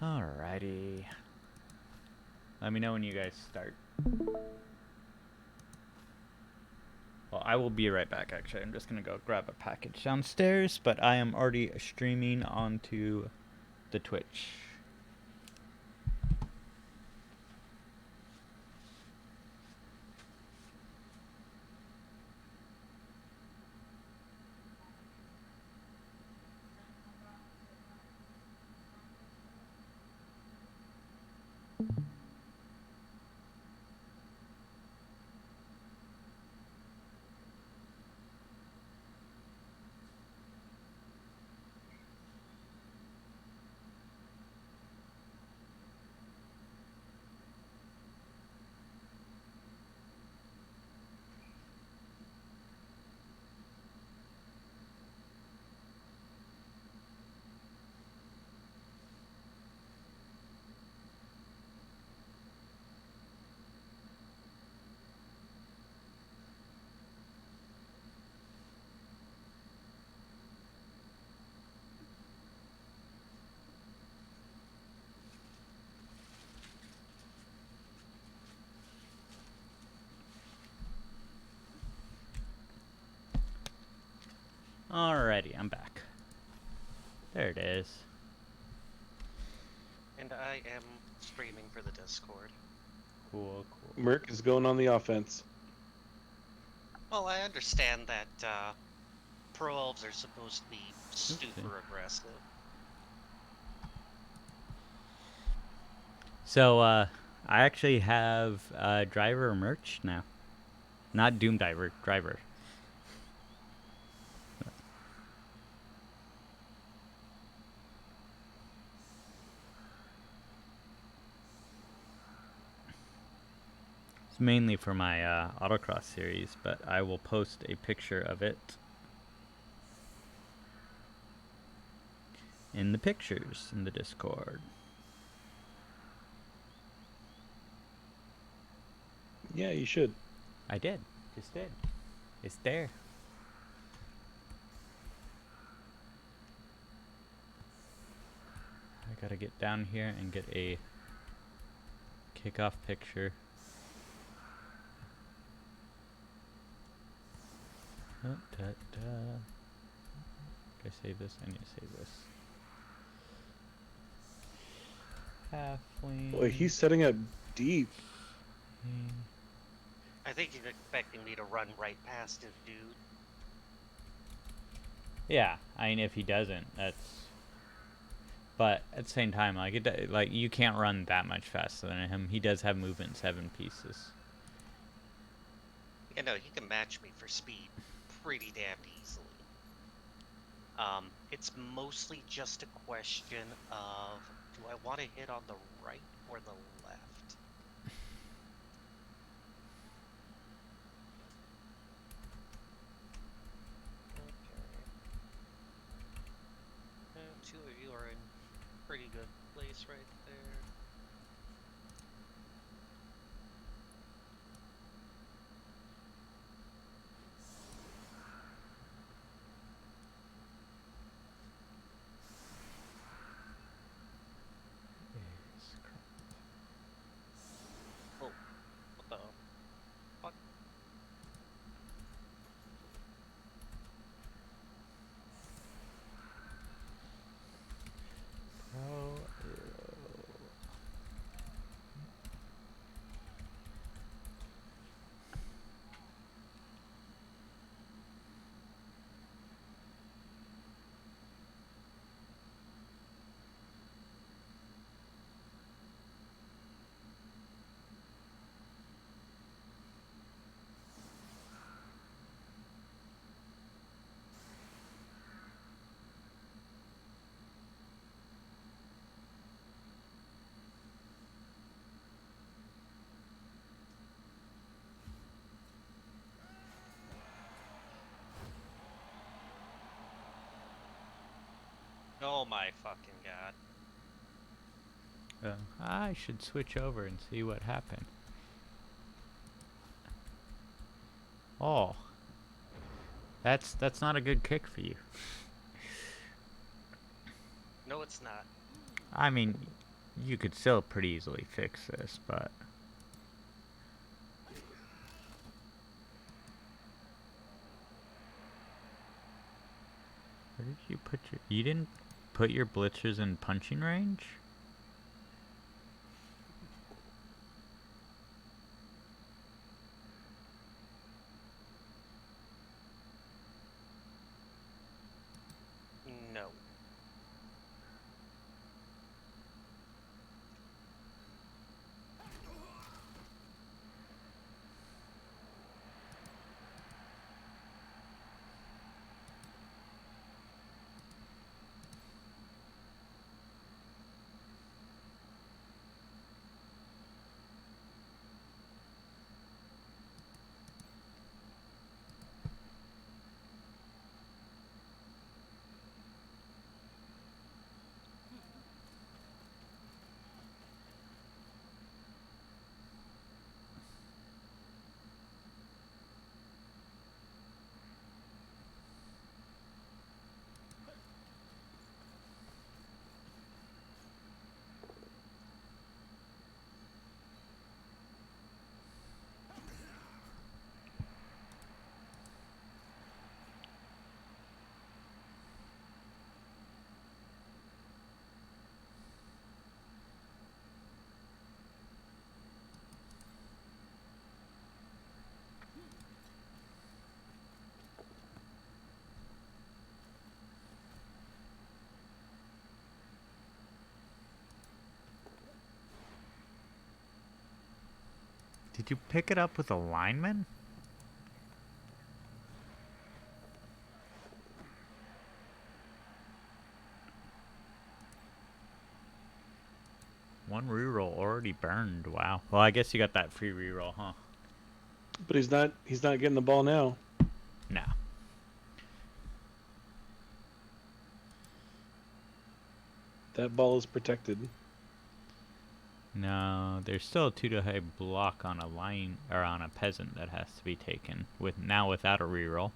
Alrighty. Let me know when you guys start. Well, I will be right back, actually. I'm just going to go grab a package downstairs, but I am already streaming onto the Twitch. Alrighty, I'm back. There it is. And I am streaming for the Discord. Cool, cool. Merc is going on the offense. Well, I understand that pro elves are supposed to be super aggressive. So, I actually have driver merch now. Not Adoomdiver, driver. It's mainly for my autocross series, but I will post a picture of it in the pictures in the Discord. Yeah, you should. I did. Just did. It's there. I gotta get down here and get a kickoff picture. Oh, Can I save this? I need to save this. Halfling. Boy, he's setting up deep. I think he's expecting me to run right past him, dude. Yeah, I mean, if he doesn't, that's. But at the same time, like you can't run that much faster than him. He does have movement 7 pieces. You know, he can match me for speed pretty damn easily. It's mostly just a question of, do I want to hit on the right or the left? Okay. 2 of you are in pretty good place right there. Oh, what the fuck? Oh my fucking god. I should switch over and see what happened. Oh, that's not a good kick for you. No, it's not. I mean, You could still pretty easily fix this, but... Where did you put your... You didn't put your blitzers in punching range? No. Did you pick it up with a lineman? One reroll already burned. Wow. Well, I guess you got that free reroll, huh? But he's not getting the ball now. No. That ball is protected. No, there's still a 2 to high block on a line or on a peasant that has to be taken with now without a reroll.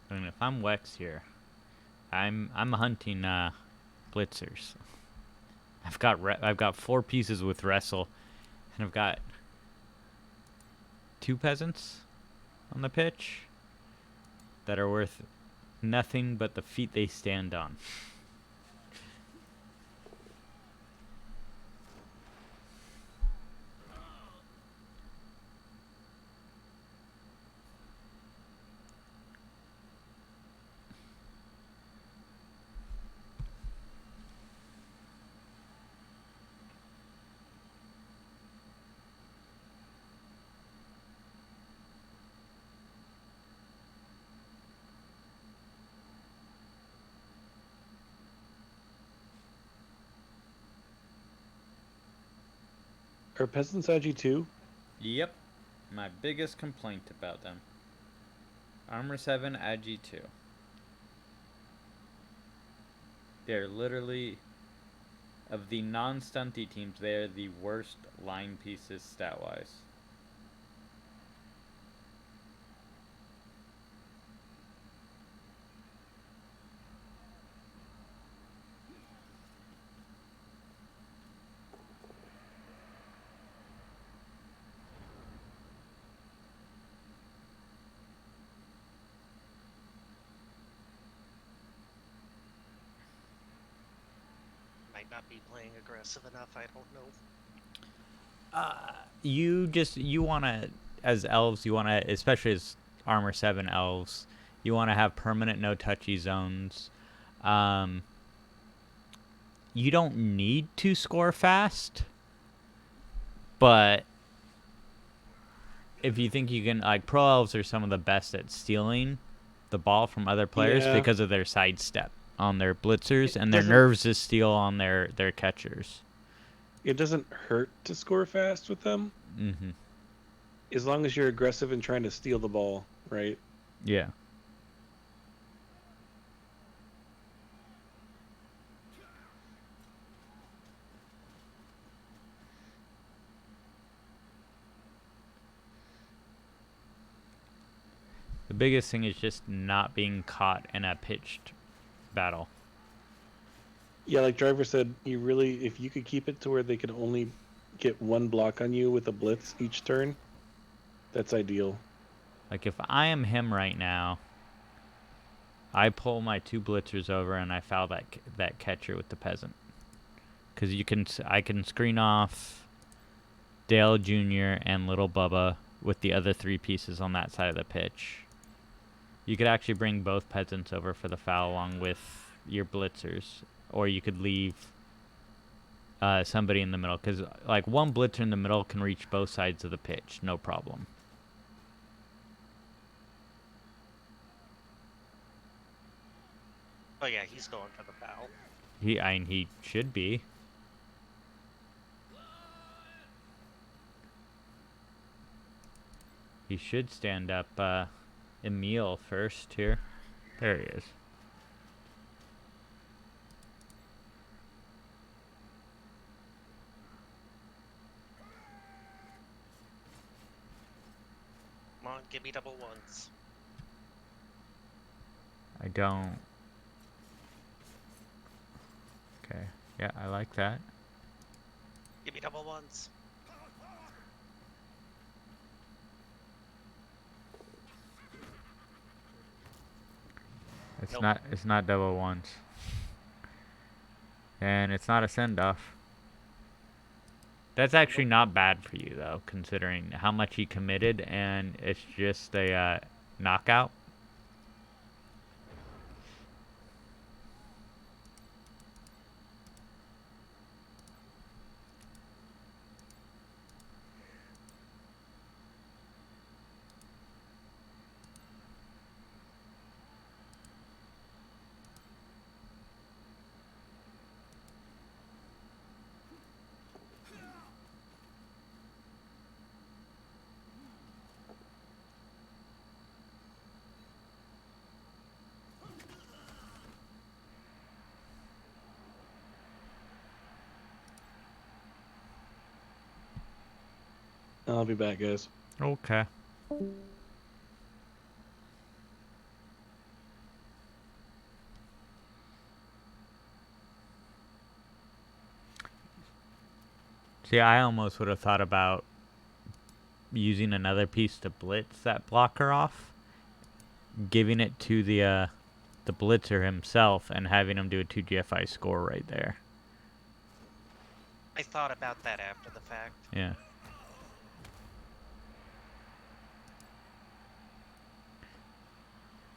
And if I'm Wex here, I'm hunting blitzers. I've got 4 pieces with wrestle, and I've got 2 peasants on the pitch that are worth nothing but the feet they stand on. Are peasants IG2? Yep. My biggest complaint about them. Armor 7, Agi 2. They're literally, of the non-stunty teams, they're the worst line pieces stat-wise. Might not be playing aggressive enough, I don't know. You want to, as elves, you want to, especially as Armor 7 elves, you want to have permanent no-touchy zones. You don't need to score fast, but if you think you can, like, pro elves are some of the best at stealing the ball from other players because of their sidestep on their blitzers and their nerves to steal on their catchers. It doesn't hurt to score fast with them. Mm-hmm. As long as you're aggressive and trying to steal the ball, right? Yeah. biggest thing is just not being caught in a pitched battle. Yeah, like Driver said, if you could keep it to where they could only get one block on you with a blitz each turn, that's ideal. Like, if I am him right now, I pull my 2 blitzers over and I foul that catcher with the peasant. Because I can screen off Dale Jr. and Little Bubba with the other 3 pieces on that side of the pitch. You could actually bring both peasants over for the foul along with your blitzers. Or you could leave somebody in the middle. Because, like, one blitzer in the middle can reach both sides of the pitch. No problem. Oh yeah, he's going for the foul. He should be. He should stand up Emil first here. There he is. Come on, give me double ones. I don't. Okay. Yeah, I like that. Give me double ones. It's Nope. It's not double ones. And it's not a send-off. That's actually not bad for you, though, considering how much he committed, and it's just a knockout. I'll be back, guys. Okay. See, I almost would have thought about using another piece to blitz that blocker off, giving it to the blitzer himself, and having him do a 2 GFI score right there. I thought about that after the fact. Yeah.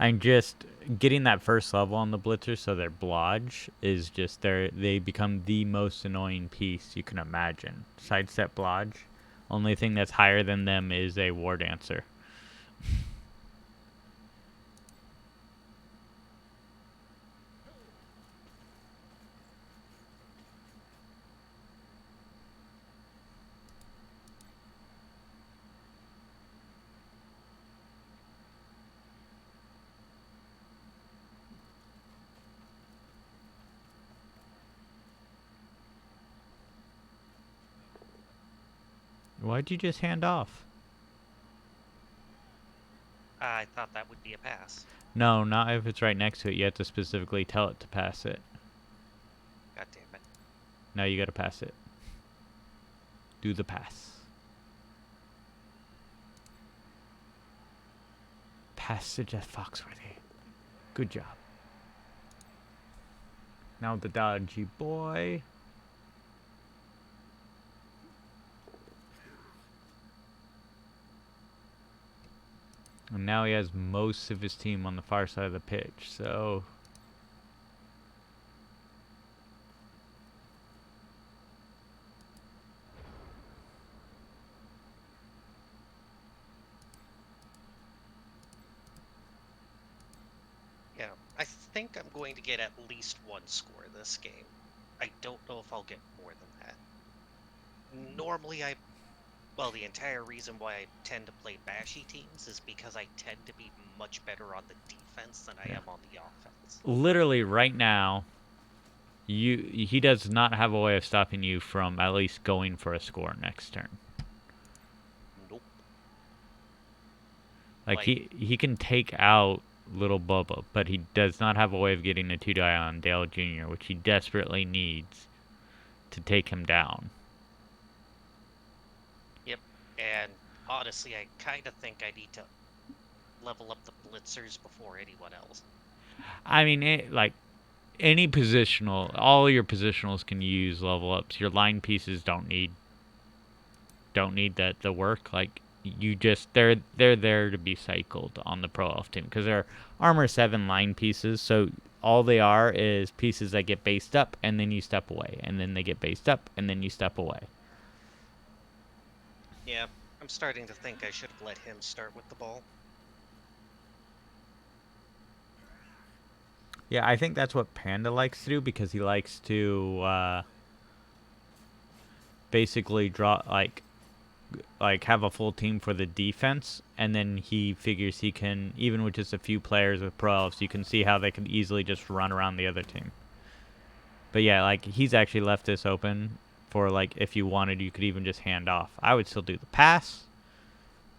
I'm just getting that first level on the blitzer, so their blodge is just they become the most annoying piece you can imagine. Sidestep blodge. Only thing that's higher than them is a war dancer. Why'd you just hand off? I thought that would be a pass. No, not if it's right next to it. You have to specifically tell it to pass it. God damn it. Now you gotta pass it. Do the pass. Passage at Foxworthy. Good job. Now the dodgy boy. And now he has most of his team on the far side of the pitch, so... Yeah, I think I'm going to get at least one score this game. I don't know if I'll get more than that. Normally well, the entire reason why I tend to play bashy teams is because I tend to be much better on the defense than I am on the offense. Literally right now, he does not have a way of stopping you from at least going for a score next turn. Nope. Like he can take out little Bubba, but he does not have a way of getting a 2-die on Dale Jr., which he desperately needs to take him down. Yep. And honestly, I kind of think I need to level up the blitzers before anyone else. I mean, like any positional, all your positionals can use level ups. Your line pieces don't need the work. Like you just they're there to be cycled on the pro elf team because they're armor 7 line pieces. So all they are is pieces that get based up and then you step away, and then they get based up and then you step away. Yeah, I'm starting to think I should have let him start with the ball. Yeah, I think that's what Panda likes to do because he likes to basically draw like have a full team for the defense, and then he figures he can, even with just a few players with pro elves, you can see how they can easily just run around the other team. But yeah, like he's actually left this open for like if you wanted, you could even just hand off. I would still do the pass,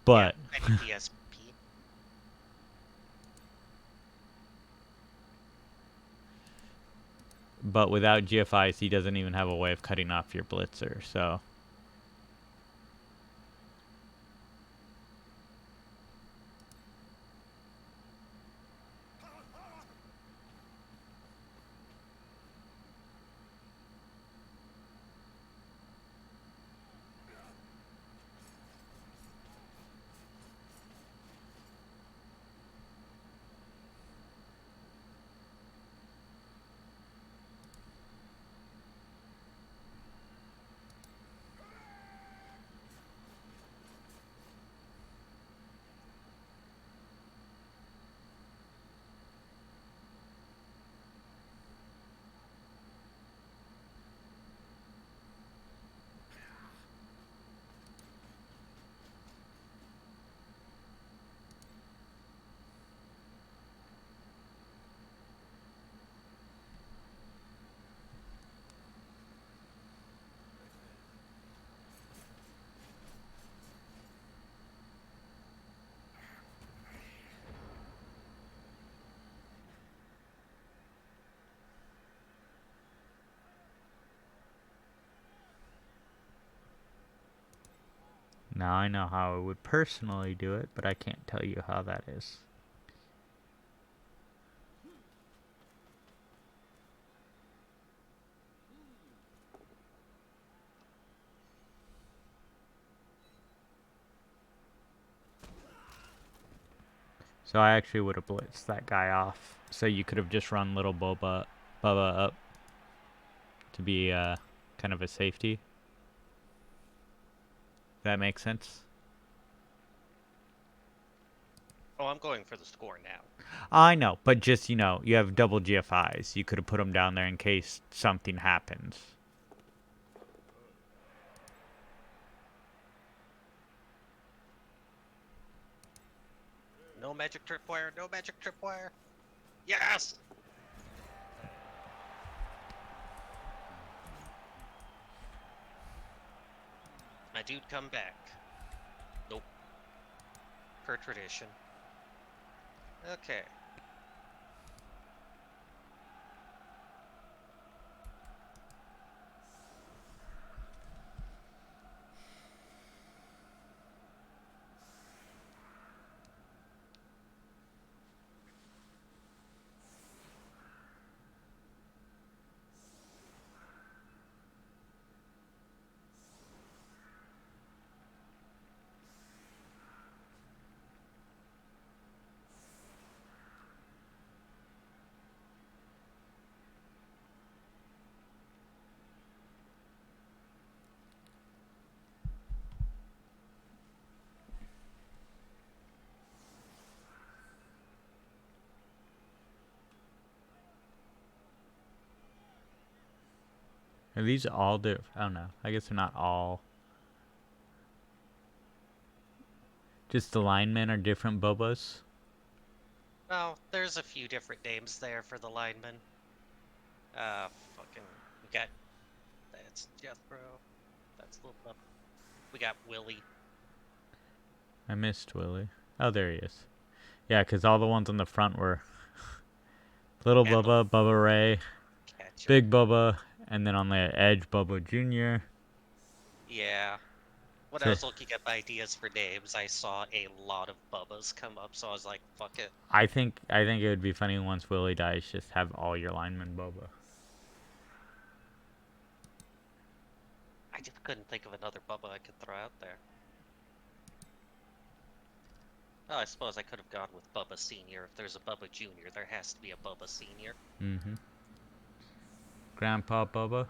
but Yeah, I need the SP. but without GFIs, he doesn't even have a way of cutting off your blitzer. So now I know how I would personally do it, but I can't tell you how that is. So I actually would have blitzed that guy off. So you could have just run little Bubba up to be kind of a safety. That makes sense? Oh, I'm going for the score now. I know, but just, you have double GFIs. You could have put them down there in case something happens. No magic tripwire, no magic tripwire. Yes! My dude, come back. Nope. Per tradition. Okay. Are these all different? I don't know. I guess they're not all. Just the linemen are different Bobas? Oh, there's a few different names there for the linemen. Fucking... We got... That's Jethro. That's Little Pup. We got Willie. I missed Willie. Oh, there he is. Yeah, because all the ones on the front were Little And Bubba, Bubba Ray, catcher. Big Bubba, and then on the edge, Bubba Jr. Yeah. When I So was looking at ideas for names, I saw a lot of Bubbas come up, so I was like, fuck it. I think it would be funny once Willie dies, just have all your linemen Bubba. I just couldn't think of another Bubba I could throw out there. Oh, I suppose I could have gone with Bubba Senior. If there's a Bubba Junior, there has to be a Bubba Senior. Mm-hmm. Grandpa Bubba.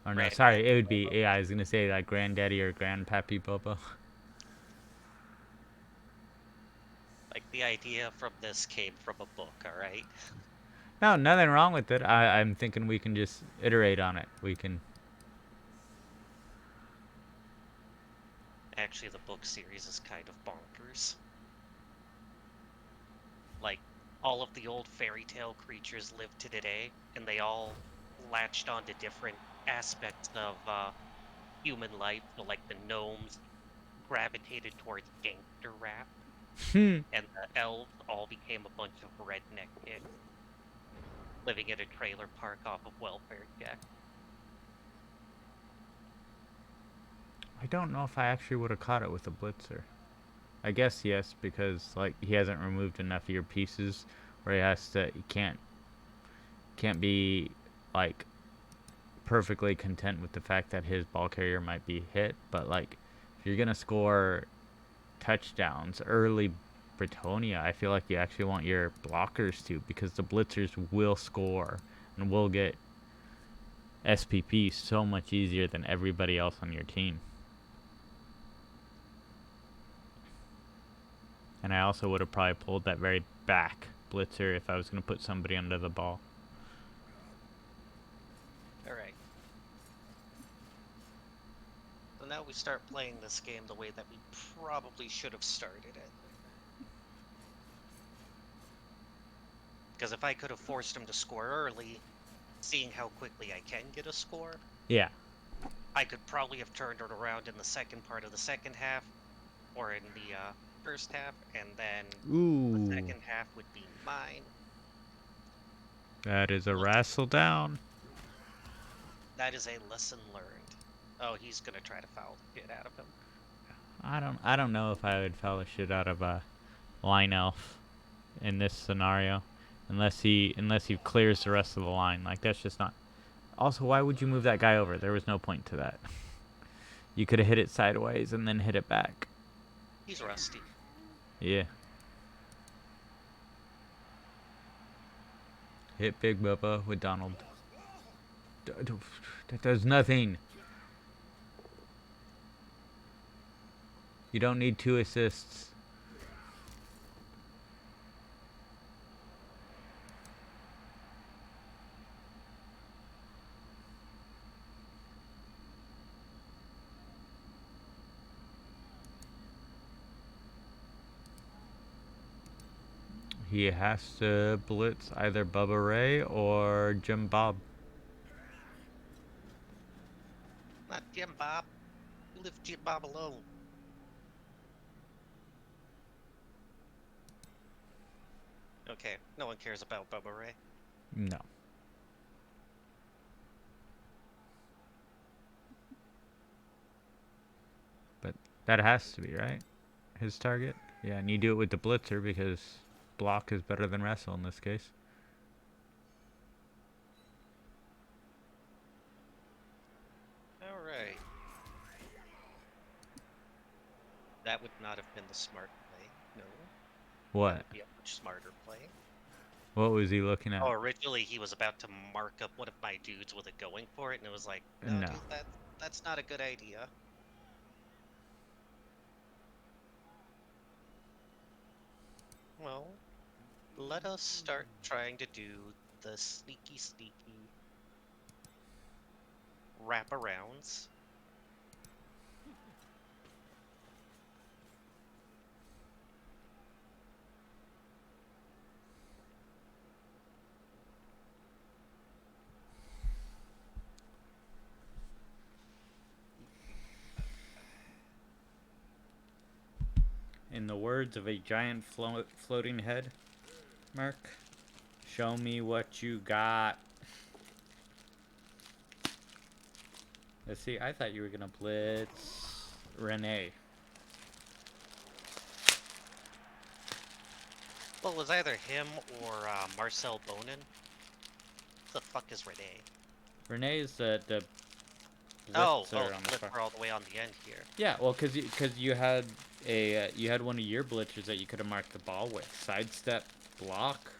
Or no, sorry, it would be, Bubba. yeah, I was going to say like Granddaddy or Grandpappy Bubba. Like, the idea from this came from a book, alright? No, nothing wrong with it. I'm thinking we can just iterate on it. We can... Actually, the book series is kind of bonkers. Like, all of the old fairy tale creatures live to today, and they all latched onto different aspects of human life. So, like, the gnomes gravitated towards gangster rap, and the elves all became a bunch of redneck kids living in a trailer park off of welfare check. I don't know if I actually would have caught it with a blitzer. I guess yes, because like he hasn't removed enough of your pieces where he has to, he can't be like perfectly content with the fact that his ball carrier might be hit, but like if you're gonna score touchdowns early Britonia, I feel like you actually want your blockers to, because the blitzers will score and will get SPP so much easier than everybody else on your team. And I also would have probably pulled that very back blitzer if I was going to put somebody under the ball. Alright. So now we start playing this game the way that we probably should have started it. Because if I could have forced him to score early, seeing how quickly I can get a score, Yeah. I could probably have turned it around in the second part of the second half, or in the first half, and then the Ooh. second half would be mine. That is a wrestle down. That is a lesson learned. Oh, he's gonna try to foul the shit out of him. I don't know if I would foul the shit out of a line elf in this scenario, unless he clears the rest of the line. Like that's just not. Also, why would you move that guy over? There was no point to that. You could have hit it sideways and then hit it back. He's rusty. Yeah. Hit Big Bubba with Donald. That does nothing. You don't need 2 assists. He has to blitz either Bubba Ray or Jim Bob. Not Jim Bob. You leave Jim Bob alone. Okay, no one cares about Bubba Ray. No. But that has to be, right? His target? Yeah, and you do it with the blitzer because block is better than wrestle in this case. Alright. That would not have been the smart play. No. That What? would be a much smarter play. What was he looking at? Oh, originally he was about to mark up one of my dudes with it going for it, and it was like, no, No. dude, that's not a good idea. Well, let us start trying to do the sneaky wraparounds. in the words of a giant floating head, Merc, show me what you got. Let's see, I thought you were gonna blitz Renee. Well, it was either him or Marcel Bonin. What the fuck is Renee? Renee is the Oh, blitzer on the far. Flipper all the way on the end here. Yeah, well, cause you had you had one of your blitzers that you could have marked the ball with. Sidestep, block.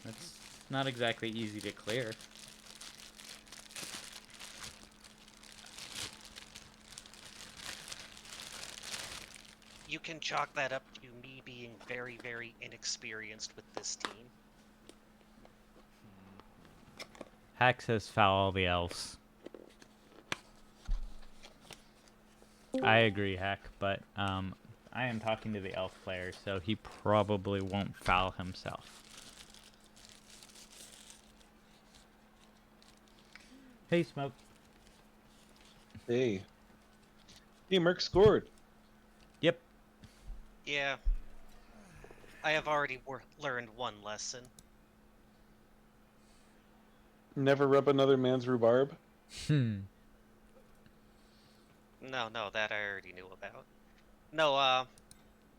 That's not exactly easy to clear. You can chalk that up to me being very, very inexperienced with this team. Hack says foul all the elves. I agree, Hack, but I am talking to the elf player, so he probably won't foul himself. Hey, Smoke. Hey. Hey, Merc scored. Yep. Yeah. I have already learned one lesson. Never rub another man's rhubarb. Hmm. No, that I already knew about. No,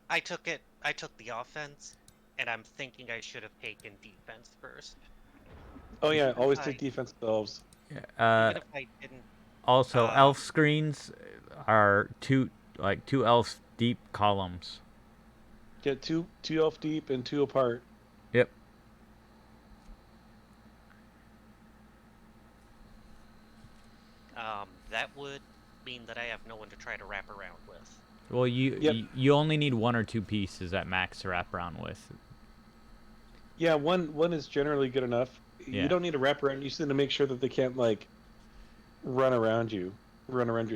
I took the offense, and I'm thinking I should have taken defense first. Oh yeah, always Hi. take defense elves. Even if I didn't... Also, elf screens are two elf deep columns. Get two elf deep and 2 apart. Yep. That would mean that I have no one to try to wrap around with. Well, Yep. you only need 1 or 2 pieces at max to wrap around with. Yeah, one is generally good enough. Yeah. You don't need to wrap around. You just need to make sure that they can't like run around your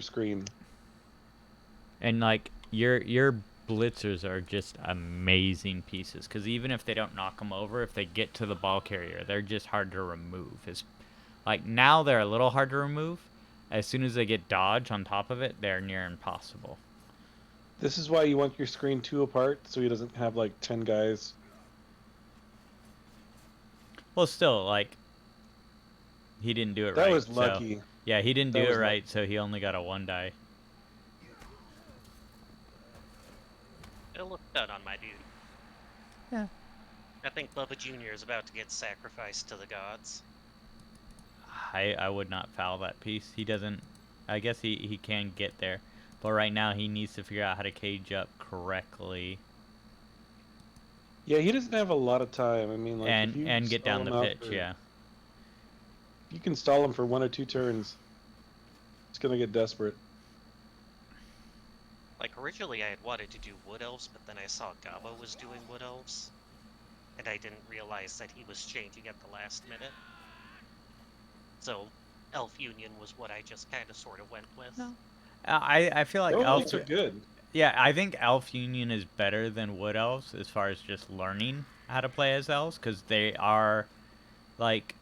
screen. And like your blitzers are just amazing pieces, because even if they don't knock them over, if they get to the ball carrier, they're just hard to remove. It's like now they're a little hard to remove. As soon as they get dodge on top of it, they're near impossible. This is why you want your screen 2 apart, so he doesn't have like 10 guys. Well, still, like, he didn't do it right. That was so- lucky. yeah, he didn't That do it was right, so he only got a 1 die. It looked done on my dude. Yeah. I think Bubba Jr. is about to get sacrificed to the gods. I would not foul that piece. He doesn't... I guess he can get there. But right now, he needs to figure out how to cage up correctly. Yeah, he doesn't have a lot of time. I mean, like, if you and get stall down him the out pitch, for- yeah. You can stall him for 1 or 2 turns. It's gonna get desperate. Like, originally I had wanted to do Wood Elves, but then I saw Gobbo was doing Wood Elves. And I didn't realize that he was changing at the last minute. So, Elf Union was what I just kind of sort of went with. No. I feel like Elves elf... are good. Yeah, I think Elf Union is better than Wood Elves as far as just learning how to play as elves, because they are, like,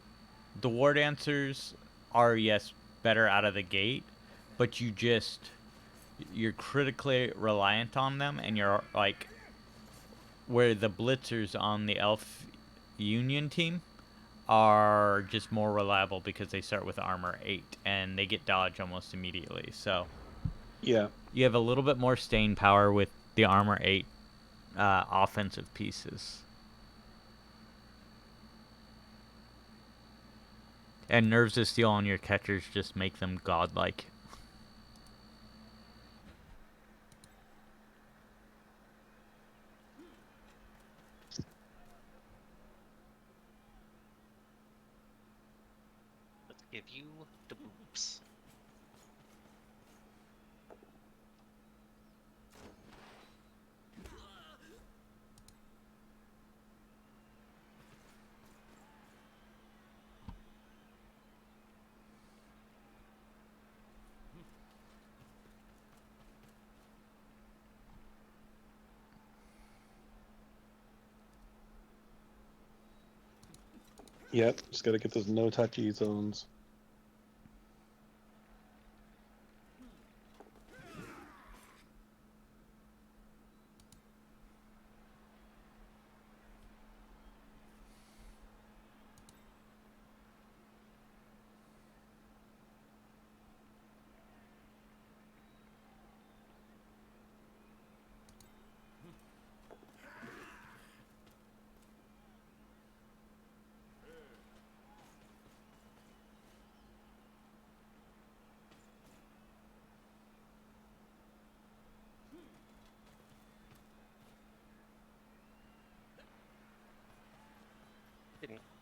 the War Dancers are, yes, better out of the gate, but you're critically reliant on them, and you're, like, where the Blitzers on the Elf Union team are just more reliable because they start with armor 8, and they get dodge almost immediately, so... Yeah. You have a little bit more staying power with the armor 8 offensive pieces. And nerves of steel on your catchers just make them godlike. Let's give you the boobs. Yep. Just gotta get those no touchy zones.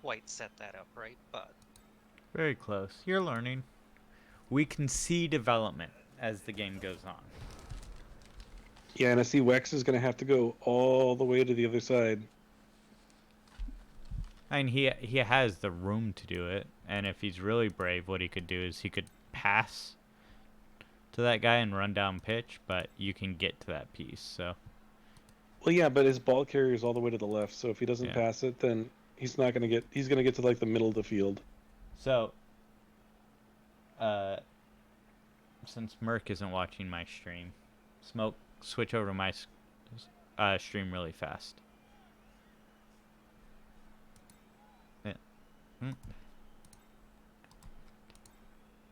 quite set that up right, but Very close. You're learning. We can see development as the game goes on. Yeah, and I see Wex is going to have to go all the way to the other side. I mean, he has the room to do it, and if he's really brave, what he could do is he could pass to that guy and run down pitch, but you can get to that piece, so... Well, yeah, but his ball carrier is all the way to the left, so if he doesn't Yeah. pass it, then he's not going to get... He's going to get to, like, the middle of the field. So, since Merc isn't watching my stream, Smoke, switch over to my stream really fast. Yeah. Mm.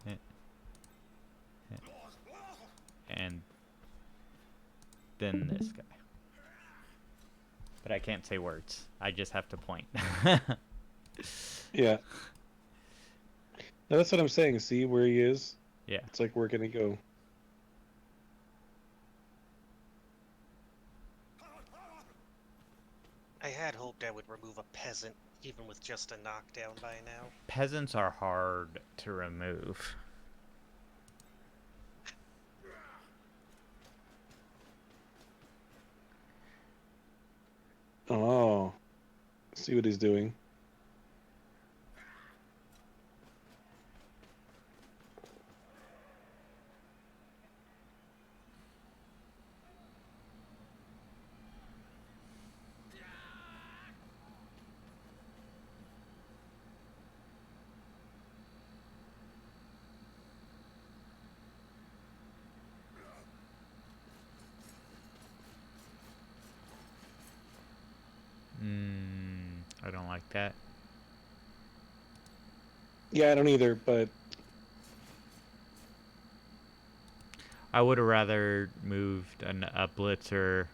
Yeah. Yeah. And then this guy. But I can't say words. I just have to point. Yeah. Now, that's what I'm saying. See where he is? Yeah. It's like, where can he go? I had hoped I would remove a peasant even with just a knockdown by now. Peasants are hard to remove. Oh. See what he's doing. I don't like that. Yeah, I don't either, but... I would have rather moved a blitzer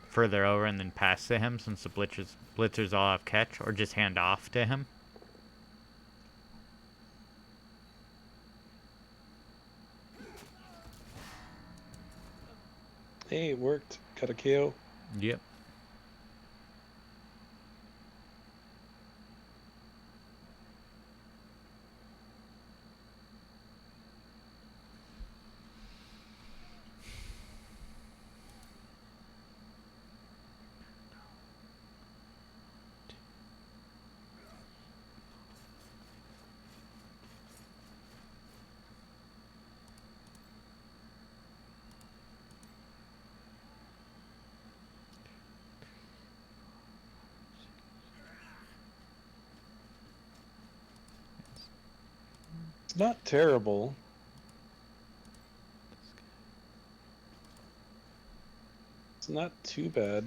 further over and then pass to him, since the blitzers all have catch, or just hand off to him. Hey, it worked. Got a KO. Yep. It's not terrible. It's not too bad.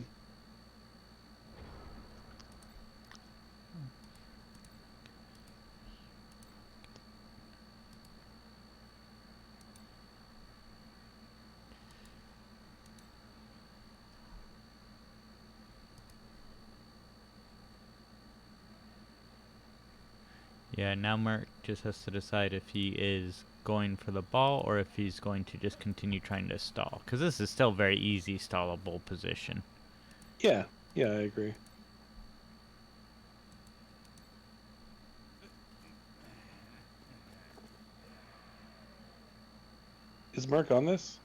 Yeah, now Merc just has to decide if he is going for the ball or if he's going to just continue trying to stall. Because this is still very easy stallable position. Yeah, yeah, I agree. Is Mark on this?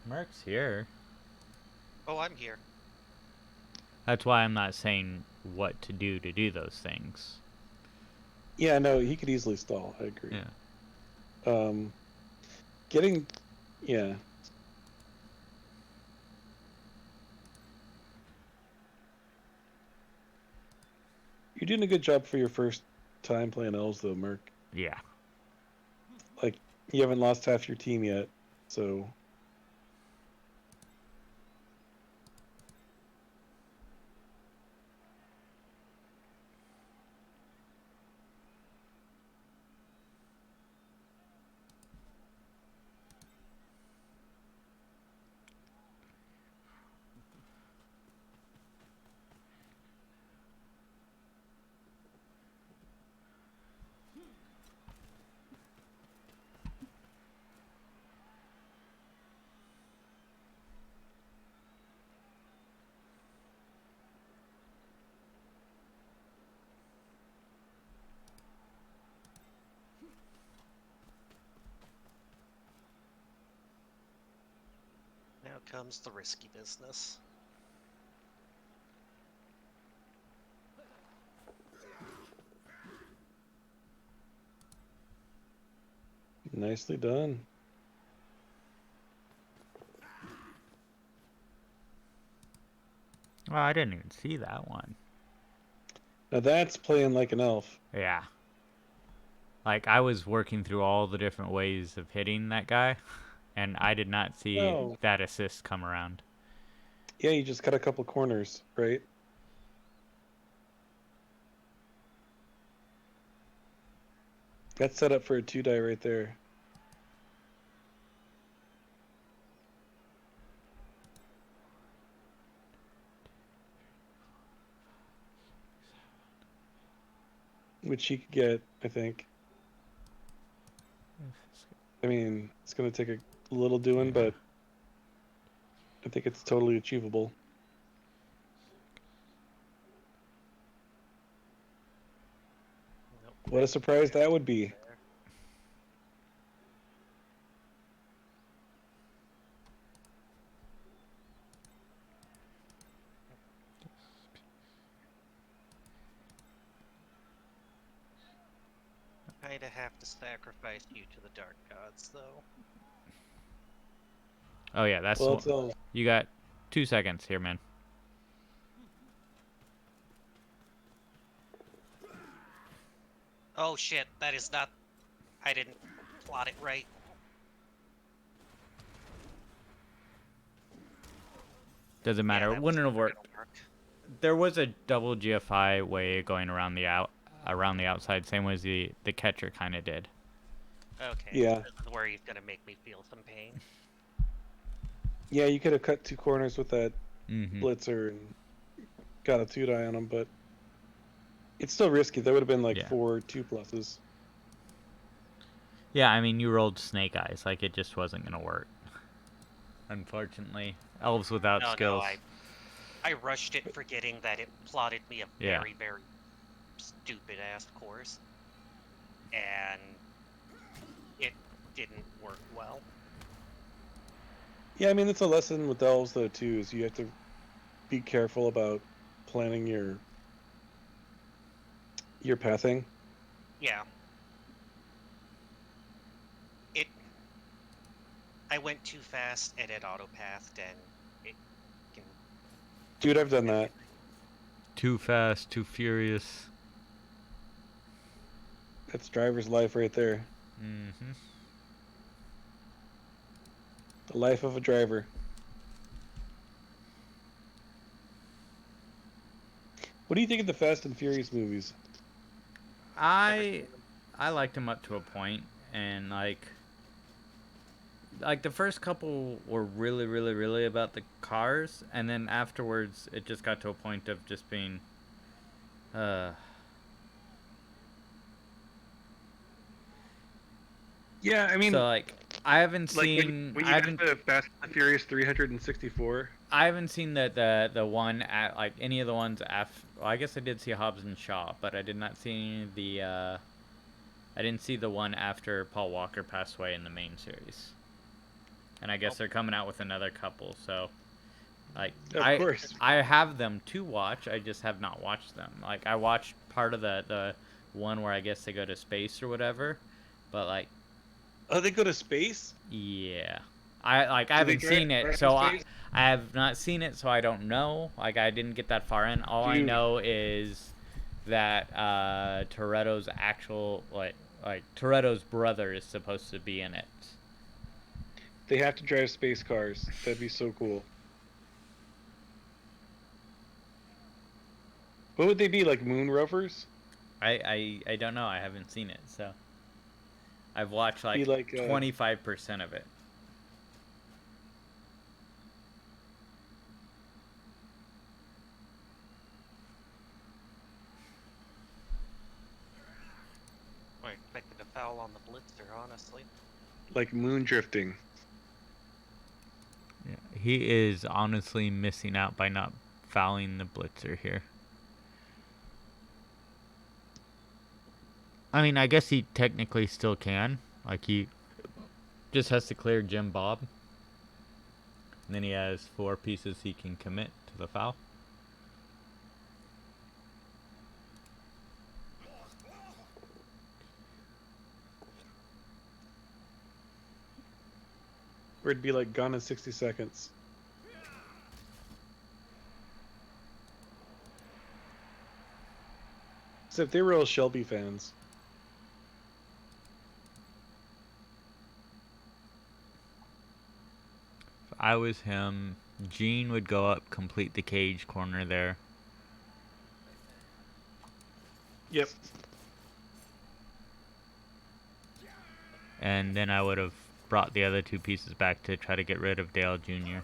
Merc's here. Oh, I'm here. That's why I'm not saying what to do those things. Yeah, no, he could easily stall. I agree. Yeah. Getting... Yeah. You're doing a good job for your first time playing elves, though, Merc. Yeah. Like, you haven't lost half your team yet, so... comes the risky business. Nicely done. Oh, I didn't even see that one. Now that's playing like an elf. Yeah. Like, I was working through all the different ways of hitting that guy, and I did not see Oh. that assist come around. Yeah, you just cut a couple corners, right? That's set up for a 2-die right there. Which he could get, I think. I mean, it's going to take a little doing, but I think it's totally achievable. Nope. What a surprise that would be. Kinda have to sacrifice you to the dark gods, though. Oh, yeah, that's Well, the it's one. all... You got 2 seconds here, man. Oh shit, that is not... I didn't plot it right. Doesn't matter. Yeah, It that wouldn't was have never worked. gonna work. There was a double GFI way going around the outside, same way as the catcher kind of did. Okay, Yeah. this is where he's gonna make me feel some pain. Yeah, you could have cut 2 corners with that Mm-hmm. blitzer and got a 2-die on him, but it's still risky. That would have been like Yeah. 4 2+. Yeah, I mean, you rolled snake eyes. Like, it just wasn't going to work. Unfortunately. Elves without No, skills. I rushed it forgetting that it plotted me a Yeah. very, very stupid-ass course. And it didn't work well. Yeah, I mean, it's a lesson with elves, though, too, is you have to be careful about planning your pathing. Yeah. I went too fast and it auto-pathed, and it can... Dude, I've done that. Too fast, too furious. That's driver's life right there. Mm-hmm. The life of a driver. What do you think of the Fast and Furious movies? I liked him up to a point, and like the first couple were really, really, really about the cars, and then afterwards it just got to a point of just being, Yeah, I mean, so like I haven't like seen when you I got haven't the Fast and Furious 364. I haven't seen the one at like any of the ones after. Well, I guess I did see Hobbs and Shaw, but I did not see any of the. I didn't see the one after Paul Walker passed away in the main series. And I guess they're coming out with another couple, so like Of course. I have them to watch. I just have not watched them. Like I watched part of the one where I guess they go to space or whatever, but like Oh, they go to space? yeah. I Do they haven't drive seen it, in so space? I have not seen it, so I don't know. Like I didn't get that far in. All I Dude. know is that Toretto's actual like Toretto's brother is supposed to be in it. They have to drive space cars. That'd be so cool. What would they be, like moon rovers? I don't know. I haven't seen it, so I've watched Be like like 25% of it. I expected a foul on the blitzer, honestly. like moon drifting. Yeah, he is honestly missing out by not fouling the blitzer here. I mean, I guess he technically still can. Like he just has to clear Jim Bob. And then he has 4 pieces he can commit to the foul. Or it'd be like gone in 60 seconds. Except they were all Shelby fans. If I was him, Gene would go up, complete the cage corner there. Yep. And then I would have brought the other 2 pieces back to try to get rid of Dale Jr.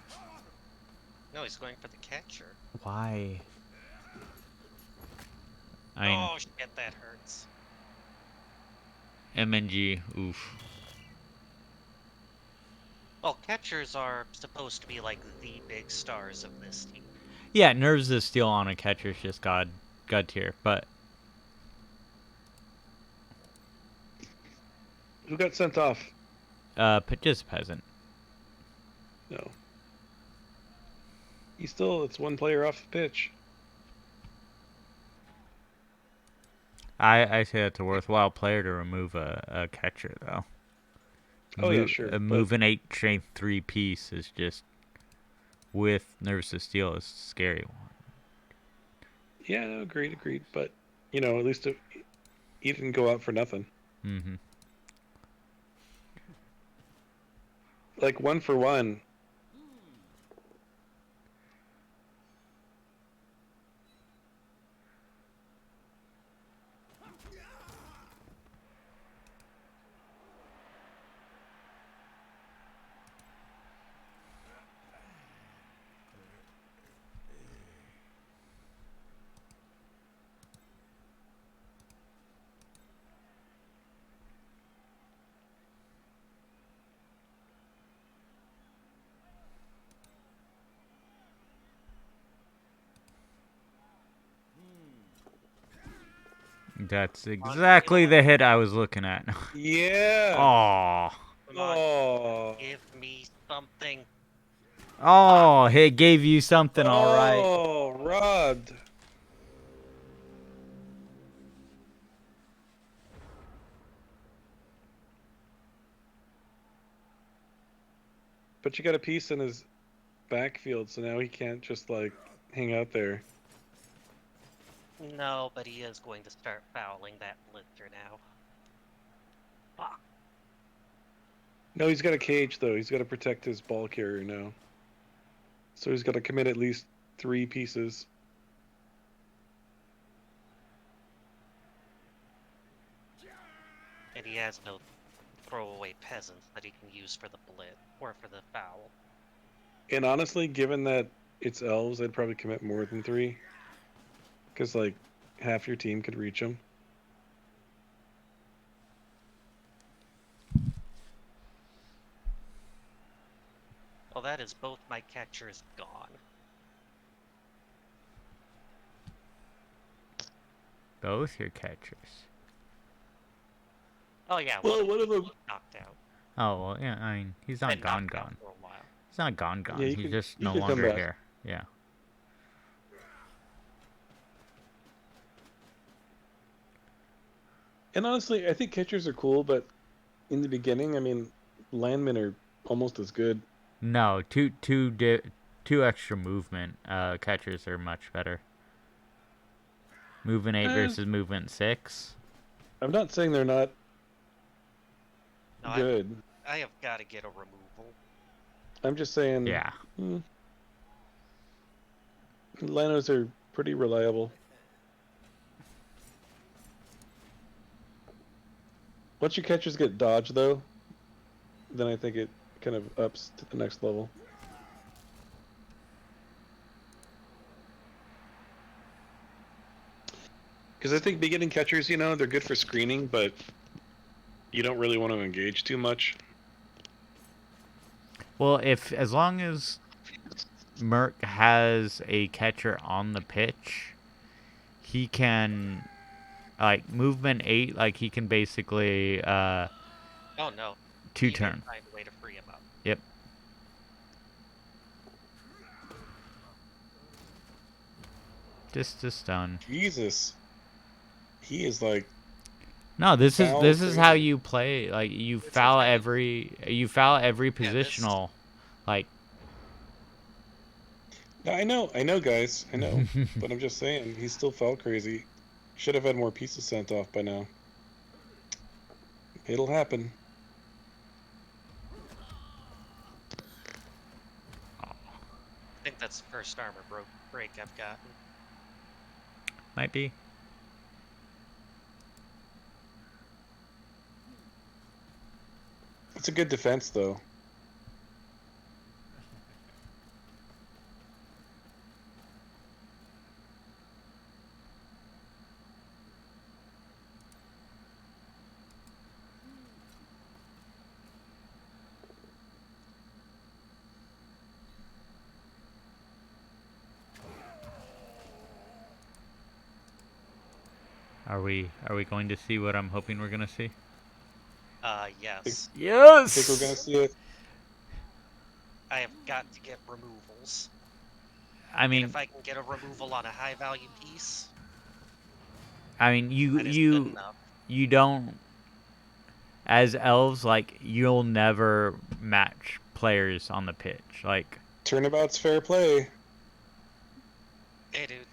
No, he's going for the catcher. Why? I mean, Oh shit, that hurts. MNG, oof. Well, catchers are supposed to be like the big stars of this team. Yeah, Nerves of Steel on a catcher is just god tier, but Who got sent off? just Peasant. No. It's one player off the pitch. I say that's a worthwhile player to remove a catcher, though. Oh, yeah, sure, A but- move an 8 strength 3 piece is just, with Nervous of Steel, is a scary one. Yeah, no, agreed. But, at least he didn't go out for nothing. Mm-hmm. Like 1 for 1. That's exactly the hit I was looking at. Yeah. Aww. Come on, Oh. give me something. Oh, it gave you something, alright. Oh, robbed. But you got a piece in his backfield, so now he can't just, hang out there. No, but he is going to start fouling that blitzer now. Fuck. No, he's got a cage, though. He's got to protect his ball carrier now. So he's got to commit at least 3 pieces. And he has no throwaway peasants that he can use for the blitz or for the foul. And honestly, given that it's elves, I'd probably commit more than 3. Because, half your team could reach him. Well, that is both my catchers gone. Both your catchers. Oh yeah, Well, one of them- knocked out. Oh, well, yeah, I mean, he's not Been gone. knocked out for a while. He's not gone. Yeah, He's just he no could come longer back. here. Yeah. And honestly, I think catchers are cool, but in the beginning, I mean, landmen are almost as good. No, two extra movement. Catchers are much better. Movement 8 versus movement 6. I'm not saying they're not No, good. I have got to get a removal. I'm just saying. Yeah. Lanos are pretty reliable. Once your catchers get dodged, though, then I think it kind of ups to the next level. Because I think beginning catchers, they're good for screening, but you don't really want to engage too much. Well, as long as Merc has a catcher on the pitch, he can, movement 8, he can basically, Oh no. 2 He did turn. find a way to free him up. Yep. Just a stone. Jesus. He is like No, this foul is how crazy. you play. Like you It's foul insane. every Yeah, this positional. Like I know, guys. I know. But I'm just saying, he's still foul crazy. Should have had more pieces sent off by now. It'll happen. I think that's the first armor break I've gotten. might be. It's a good defense, though. Are we going to see what I'm hoping we're gonna see? Yes. I Yes. think we're gonna see it. I have got to get removals. I And mean, if I can get a removal on a high value piece, you that is good enough. you don't, as elves, like you'll never match players on the pitch. Like Turnabout's fair play. Hey, dude.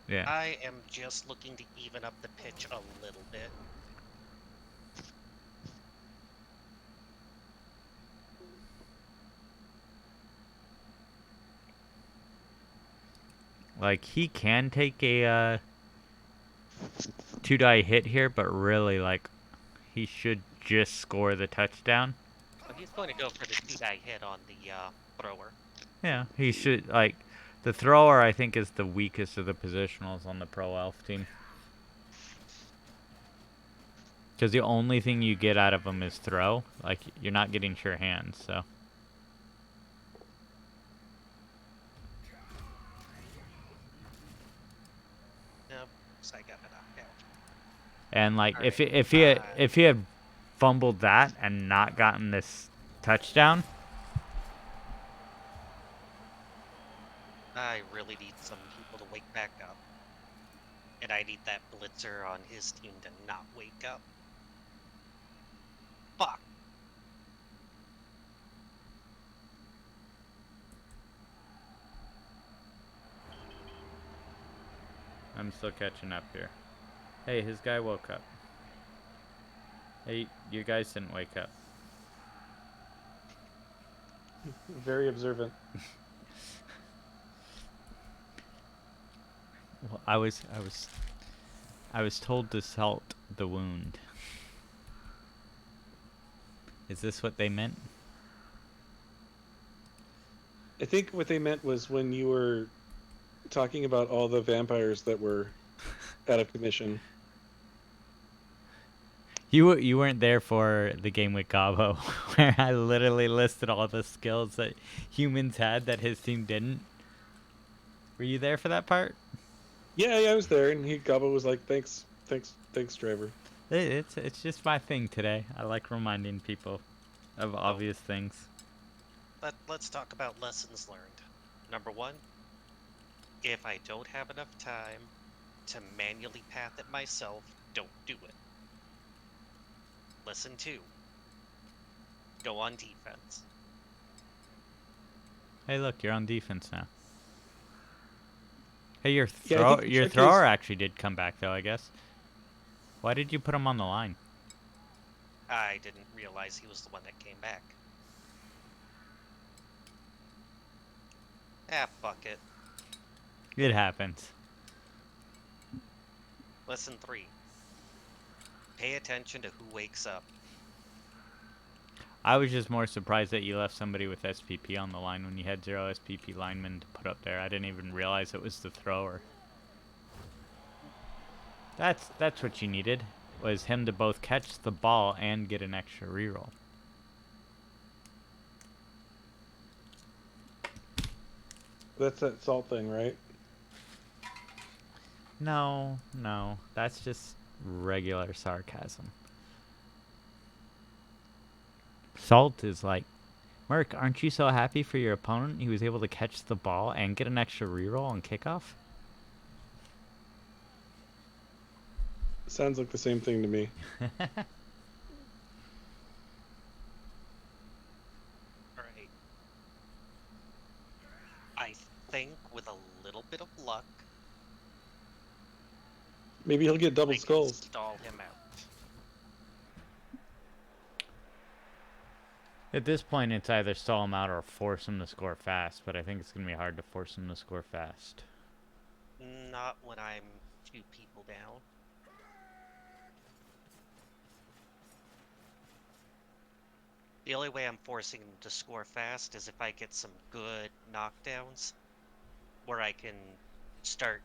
yeah. I am just looking to even up the pitch a little bit. Like he can take a 2-die hit here, but really like he should just score the touchdown. But he's going to go for the 2-die hit on the thrower. Yeah, he should like the thrower. I think is the weakest of the positionals on the pro elf team. Because the only thing you get out of him is throw. Like you're not getting sure hands, so. Nope, so I got it knocked out. And like Alright, if he had fumbled that and not gotten this touchdown, I really need some people to wake back up. And I need that blitzer on his team to not wake up. Fuck. I'm still catching up here. Hey, his guy woke up. Hey, you guys didn't wake up. Very observant. Well, I was told to salt the wound. Is this what they meant? I think what they meant was when you were talking about all the vampires that were out of commission. You weren't there for the game with Gobbo, where I literally listed all the skills that humans had that his team didn't. Were you there for that part? Yeah, I was there, and Gobbo was like, "Thanks, driver." It's just my thing today. I like reminding people of obvious things. Let's talk about lessons learned. Number 1, if I don't have enough time to manually path it myself, don't do it. Lesson 2, go on defense. Hey, look, you're on defense now. Hey, your Yeah, I think your the trick thrower is- actually did come back though, I guess. Why did you put him on the line? I didn't realize he was the one that came back. Ah, fuck it. It happens. Lesson 3, pay attention to who wakes up. I was just more surprised that you left somebody with SPP on the line when you had 0 SPP linemen to put up there. I didn't even realize it was the thrower. That's what you needed, was him to both catch the ball and get an extra reroll. That's that salt thing, right? No, that's just regular sarcasm. Salt is like, Merc, aren't you so happy for your opponent? He was able to catch the ball and get an extra reroll on kickoff. Sounds like the same thing to me. Alright. I think with a little bit of luck, Maybe he'll get double I can skulls. stall him out. At this point, it's either stall him out or force him to score fast, but I think it's going to be hard to force him to score fast. Not when I'm 2 people down. The only way I'm forcing him to score fast is if I get some good knockdowns where I can start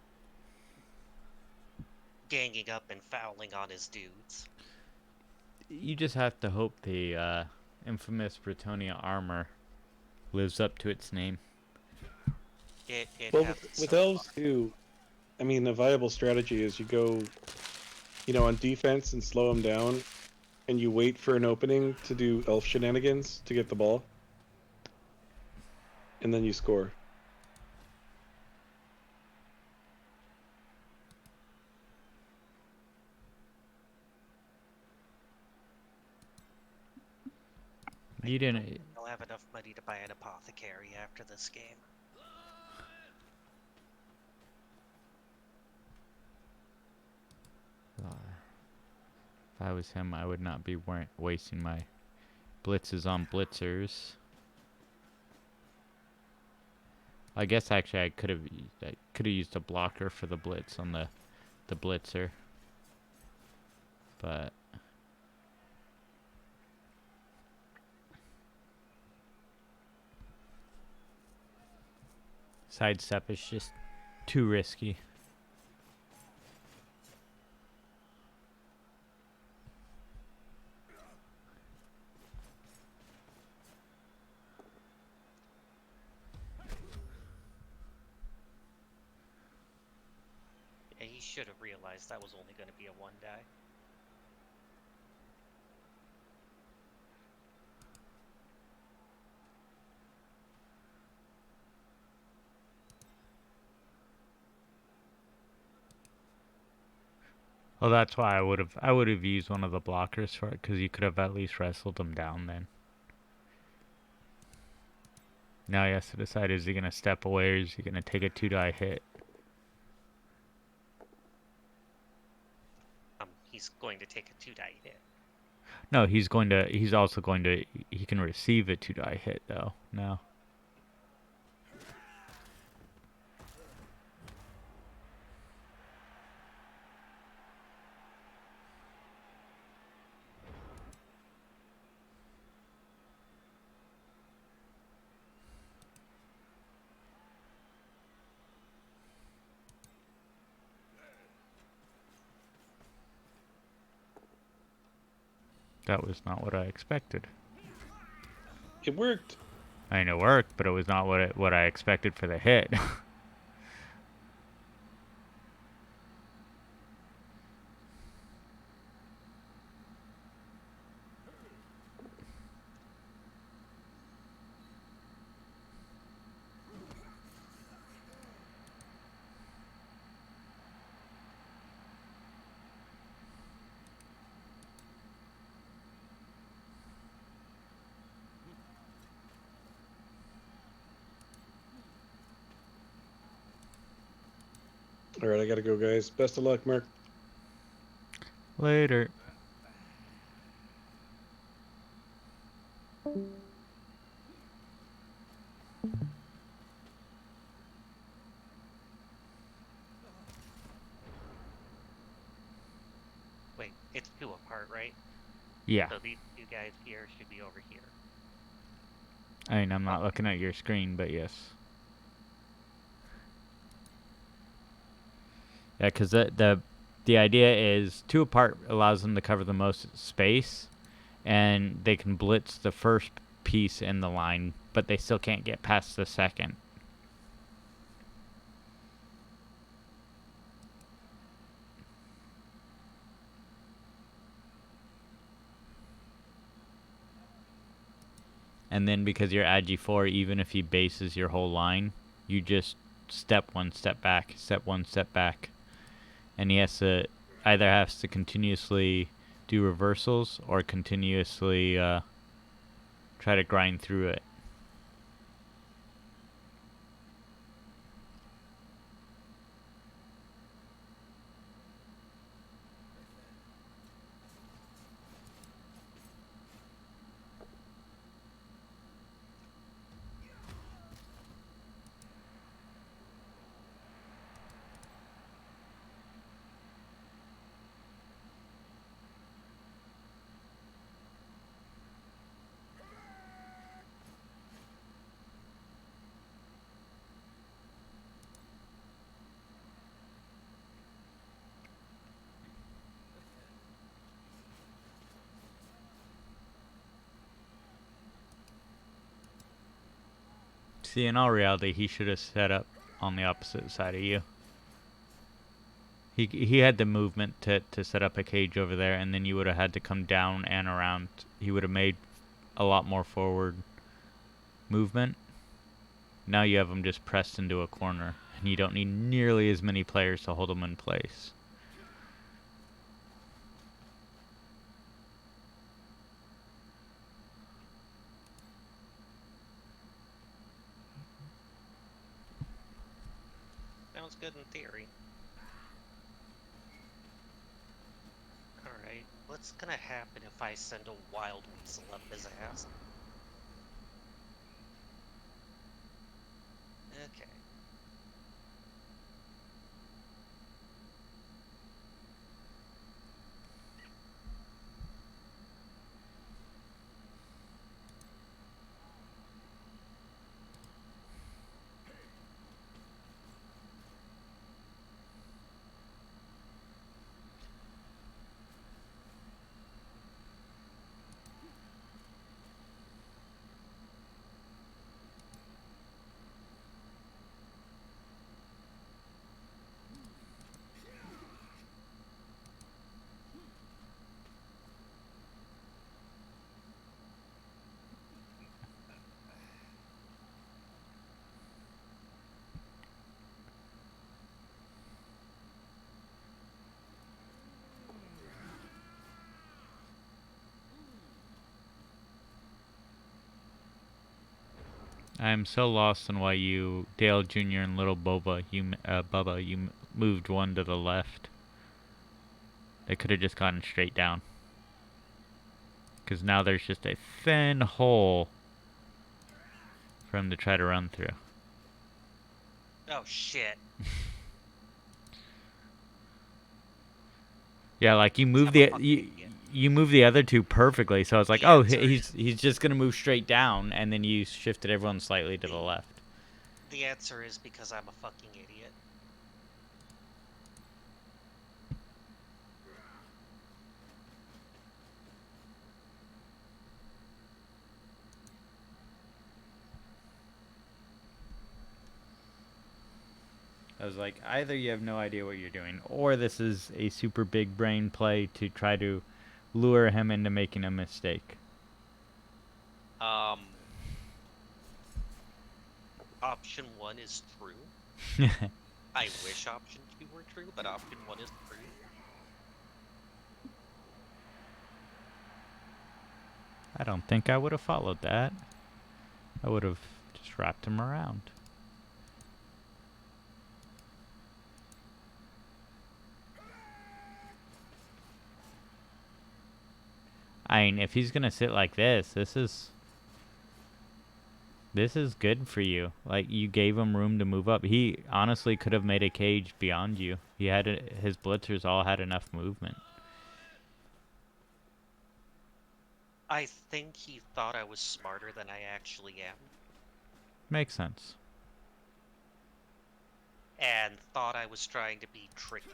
ganging up and fouling on his dudes. You just have to hope the infamous Britonia armor lives up to its name. Well, with elves too, I mean, a viable strategy is you go, on defense and slow them down, and you wait for an opening to do elf shenanigans to get the ball, and then you score. You didn't. I'll have enough money to buy an apothecary after this game. If I was him, I would not be wasting my blitzes on blitzers. I guess actually I could have used a blocker for the blitz on the blitzer, but sidestep is just too risky. Yeah, he should have realized that was only going to be a 1 die. Well, that's why I would have used one of the blockers for it, because you could have at least wrestled him down then. Now he has to decide, is he going to step away or is he going to take a 2-die hit? He's going to take a 2-die hit. No, he's also going to, he can receive a 2-die hit though, now. That was not what I expected. It worked. I mean, it worked, but it was not what I expected for the hit. All right, I gotta go, guys. Best of luck, Merc. Later. Wait, it's 2 apart, right? Yeah. So these 2 guys here should be over here. I mean, I'm not looking at your screen, but yes. Yeah, because the idea is 2 apart allows them to cover the most space, and they can blitz the first piece in the line, but they still can't get past the second. And then because you're Agi 4, even if he bases your whole line, you just step 1 step back, step 1 step back. And he has to either has to continuously do reversals or continuously try to grind through it. See, in all reality, he should have set up on the opposite side of you. He had the movement to set up a cage over there, and then you would have had to come down and around. He would have made a lot more forward movement. Now you have him just pressed into a corner, and you don't need nearly as many players to hold him in place. Sounds good in theory. Alright, what's gonna happen if I send a wild weasel up his ass? Okay. I am so lost in why you, Dale Jr. and Little Bubba, you moved one to the left. They could have just gotten straight down. Because now there's just a thin hole for him to try to run through. Oh shit. Yeah, like you moved you moved the other two perfectly, so I was like, oh, he's just gonna move straight down, and then you shifted everyone slightly to the left. The answer is because I'm a fucking idiot. I was like, either you have no idea what you're doing, or this is a super big brain play to try to lure him into making a mistake. Option 1 is true. I wish option 2 were true, but option 1 is true. I don't think I would have followed that. I would have just wrapped him around. I mean, if he's gonna sit like this is good for you. Like, you gave him room to move up. He honestly could have made a cage beyond you. He had his blitzers all had enough movement. I think he thought I was smarter than I actually am. Makes sense. And thought I was trying to be tricky.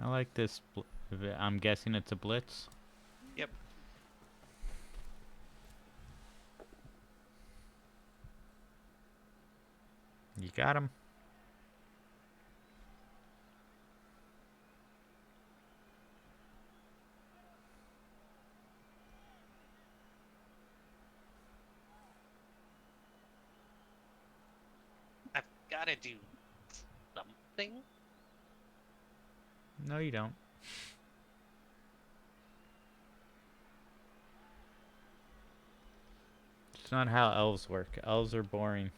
I like this. I'm guessing it's a blitz. Yep. You got him. I've got to do something. No, you don't. It's not how elves work. Elves are boring.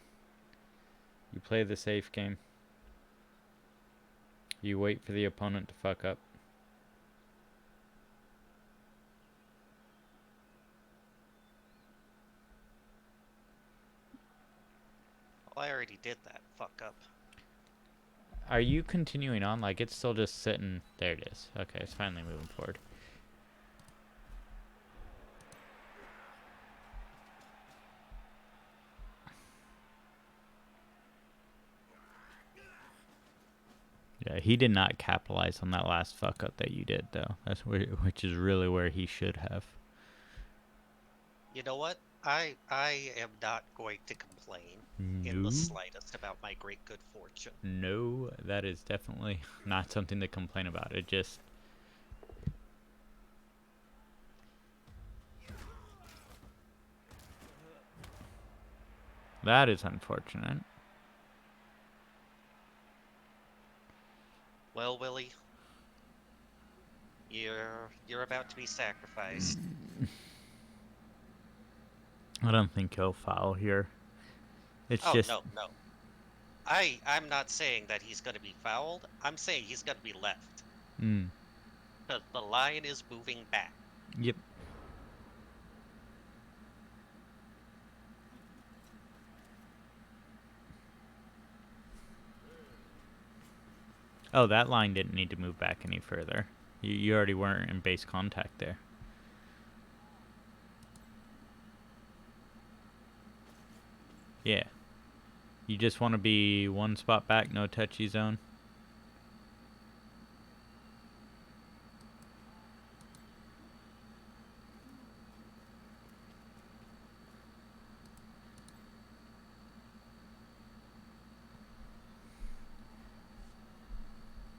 You play the safe game. You wait for the opponent to fuck up. Well, I already did that. Fuck up. Are you continuing on? Like, it's still just sitting... There it is. Okay, it's finally moving forward. Yeah, he did not capitalize on that last fuck up that you did, though. That's which is really where he should have. You know what? I am not going to complain in the slightest about my great good fortune. No, that is definitely not something to complain about. It just... That is unfortunate. Well, Willie, you're about to be sacrificed. I don't think he'll foul here. It's Oh, just... no. I'm not saying that he's going to be fouled. I'm saying he's going to be left. Because the lion is moving back. Yep. Oh, that line didn't need to move back any further. You already weren't in base contact there. Yeah. You just want to be one spot back, no touchy zone.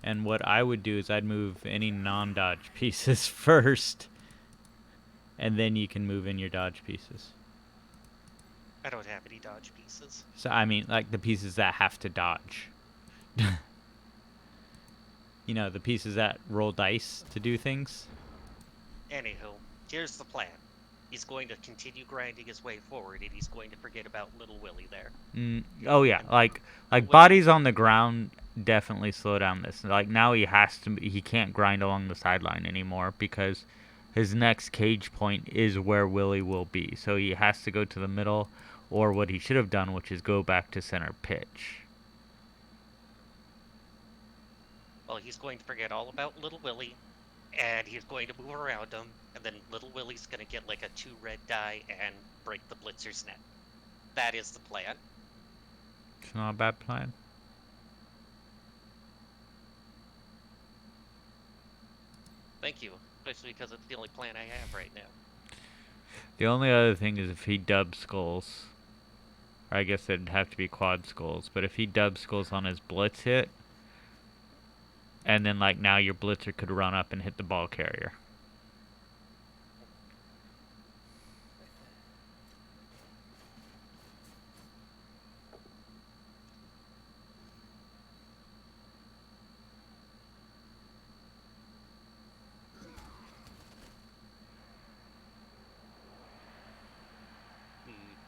And what I would do is I'd move any non-dodge pieces first. And then you can move in your dodge pieces. I don't have any dodge pieces. So, I mean, like the pieces that have to dodge. You know, the pieces that roll dice to do things. Anywho, here's the plan. He's going to continue grinding his way forward, and he's going to forget about Little Willie there. Oh yeah, like bodies on the ground definitely slow down this. Like now he can't grind along the sideline anymore because his next cage point is where Willie will be. So he has to go to the middle, or what he should have done, which is go back to center pitch. Well, he's going to forget all about Little Willie, and he's going to move around him, and then Little Willie's going to get like a 2 red die and break the Blitzer's net. That is the plan. It's not a bad plan. Thank you, especially because it's the only plan I have right now. The only other thing is if he dubs skulls, or I guess it'd have to be quad skulls, but if he dubs skulls on his blitz hit, and then like now your blitzer could run up and hit the ball carrier.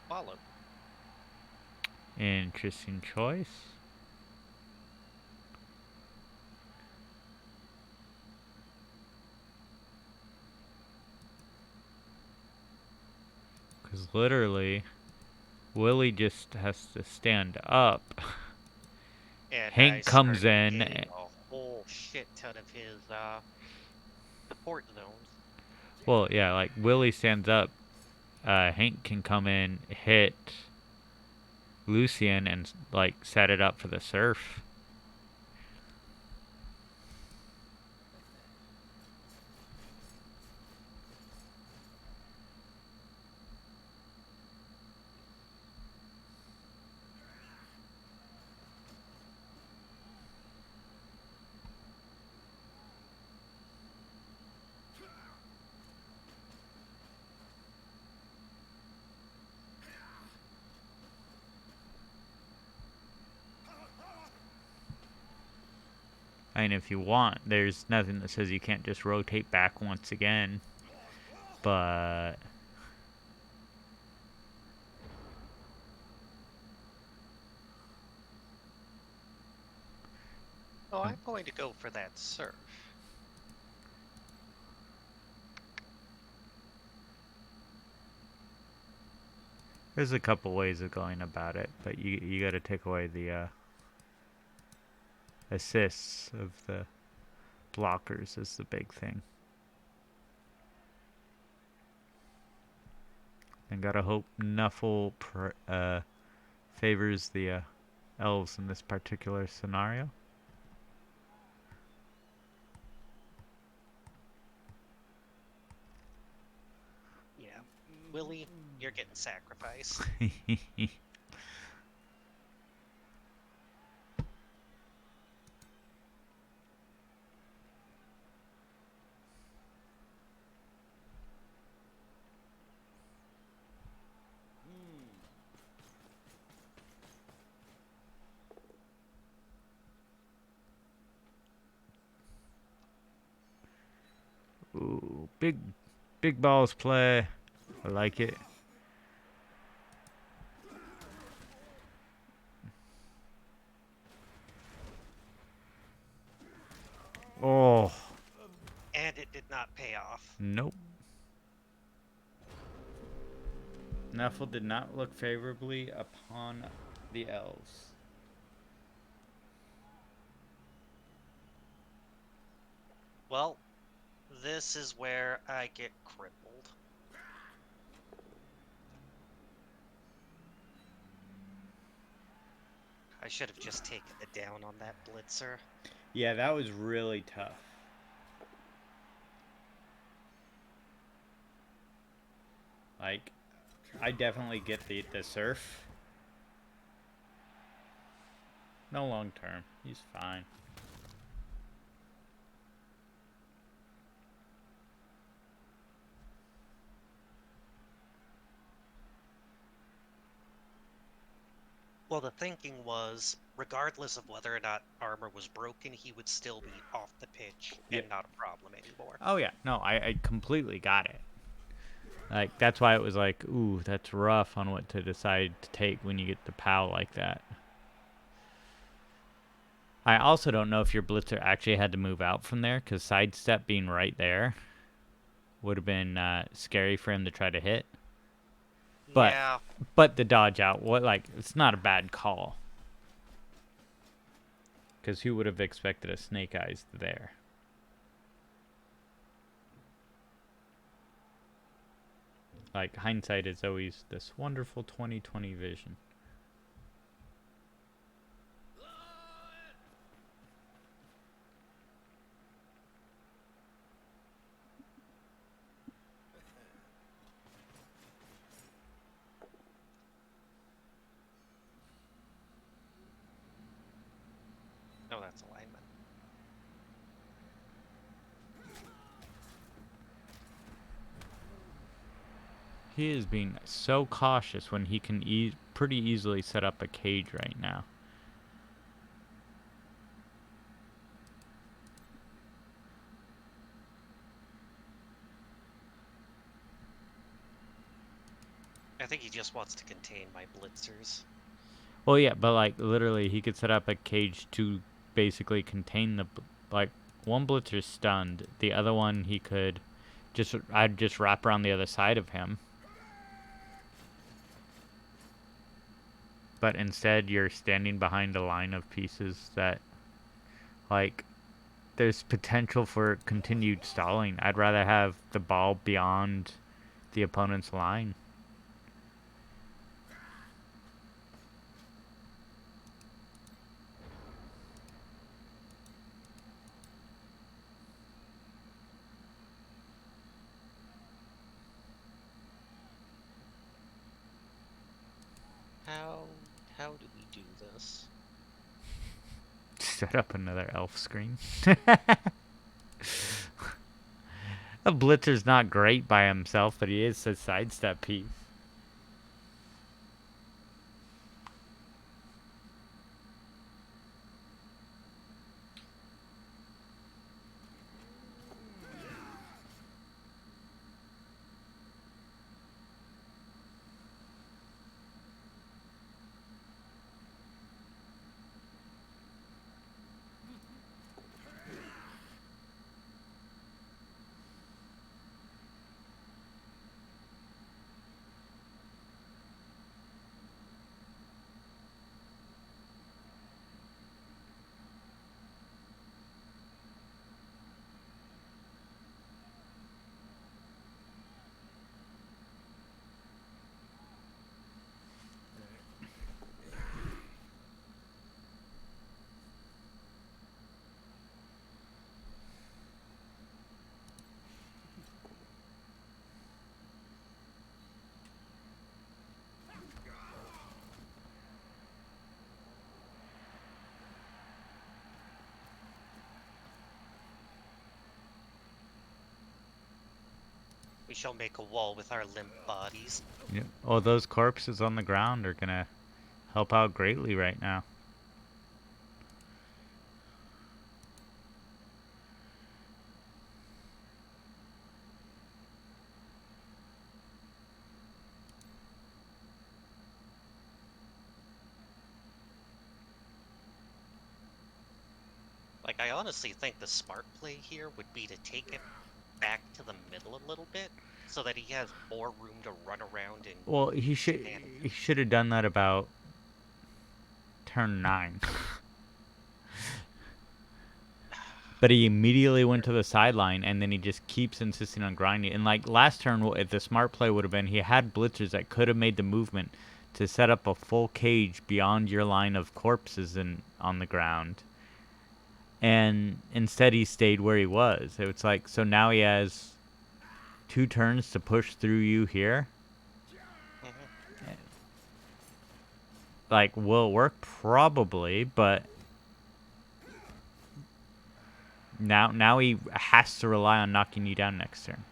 Follow. Interesting choice. Because literally, Willie just has to stand up. And Hank comes in. A whole shit ton of his support zones. Well, yeah, like Willie stands up. Hank can come in, hit Lucian, and like set it up for the surf. I mean, if you want, there's nothing that says you can't just rotate back once again. But Oh, I'm going to go for that surf. there's a couple ways of going about it, but you got to take away the assists of the blockers is the big thing. And gotta hope Nuffle favors the elves in this particular scenario. Yeah, Willie, you're getting sacrificed. Ooh, big balls play. I like it. Oh, And it did not pay off. nope. Nuffle did not look favorably upon the elves. Well, this is where I get crippled. I should have just taken it down on that blitzer. Yeah, that was really tough. Like, I definitely get the surf. No long term. He's fine. Well, the thinking was, regardless of whether or not armor was broken, he would still be off the pitch Yep. and not a problem anymore. Oh yeah, no, I completely got it. Like, that's why it was like, ooh, that's rough on what to decide to take when you get the POW like that. I also don't know if your blitzer actually had to move out from there, because sidestep being right there would have been scary for him to try to hit. But yeah, but the dodge out, it's not a bad call. Because who would have expected a Snake Eyes there? Like, hindsight is always this wonderful 20/20 vision. no, that's alignment. He is being so cautious when he can pretty easily set up a cage right now. I think he just wants to contain my blitzers. Well, yeah, but like literally, he could set up a cage to basically contain the one blitzer's stunned, the other one he could I'd just wrap around the other side of him. But instead, you're standing behind a line of pieces that, like, there's potential for continued stalling. I'd rather have the ball beyond the opponent's line. How do we do this? Set up another elf screen. A blitzer's not great by himself, but he is a sidestep piece. We shall make a wall with our limp bodies. Yeah. Oh, those corpses on the ground are gonna help out greatly right now. Like, I honestly think the smart play here would be to take it back to the middle a little bit, so that he has more room to run around and... Well, he should have done that about turn 9. But he immediately went to the sideline, and then he just keeps insisting on grinding. And like last turn, if the smart play would have been, he had blitzers that could have made the movement to set up a full cage beyond your line of corpses on the ground. And instead, he stayed where he was. It's like, so now he has 2 turns to push through you here. Mm-hmm. Like, will it work? Probably, but now he has to rely on knocking you down next turn.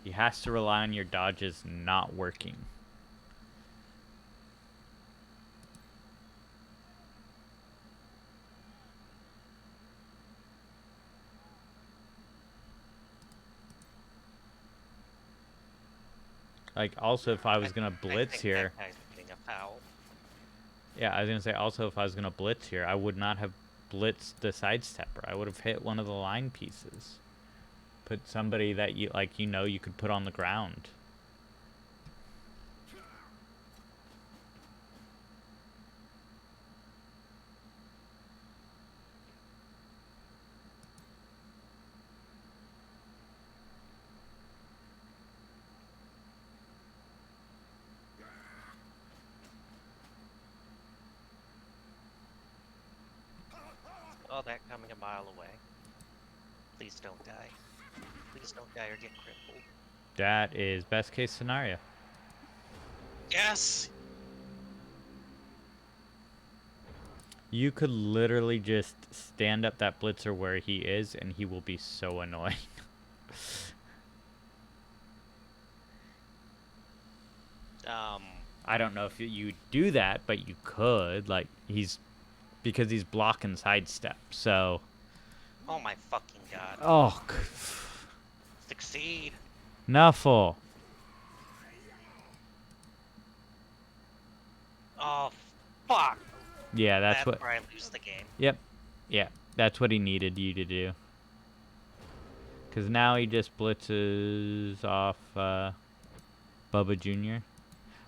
He has to rely on your dodges not working. Like, also, if I was going to blitz here... That guy's getting a foul. Yeah, I was going to say, also, if I was going to blitz here, I would not have blitzed the sidestepper. I would have hit one of the line pieces. Put somebody that you could put on the ground. Oh, that coming a mile away. Please don't die. Please don't die or get crippled. That is best case scenario. Yes! You could literally just stand up that blitzer where he is, and he will be so annoying. I don't know if you do that, but you could. Like, because he's blocking sidestep, so... Oh my fucking god. Oh, Succeed. Nuffle. Oh, fuck. Yeah, that's what... where I lose the game. Yep. Yeah, that's what he needed you to do. Because now he just blitzes off Bubba Jr.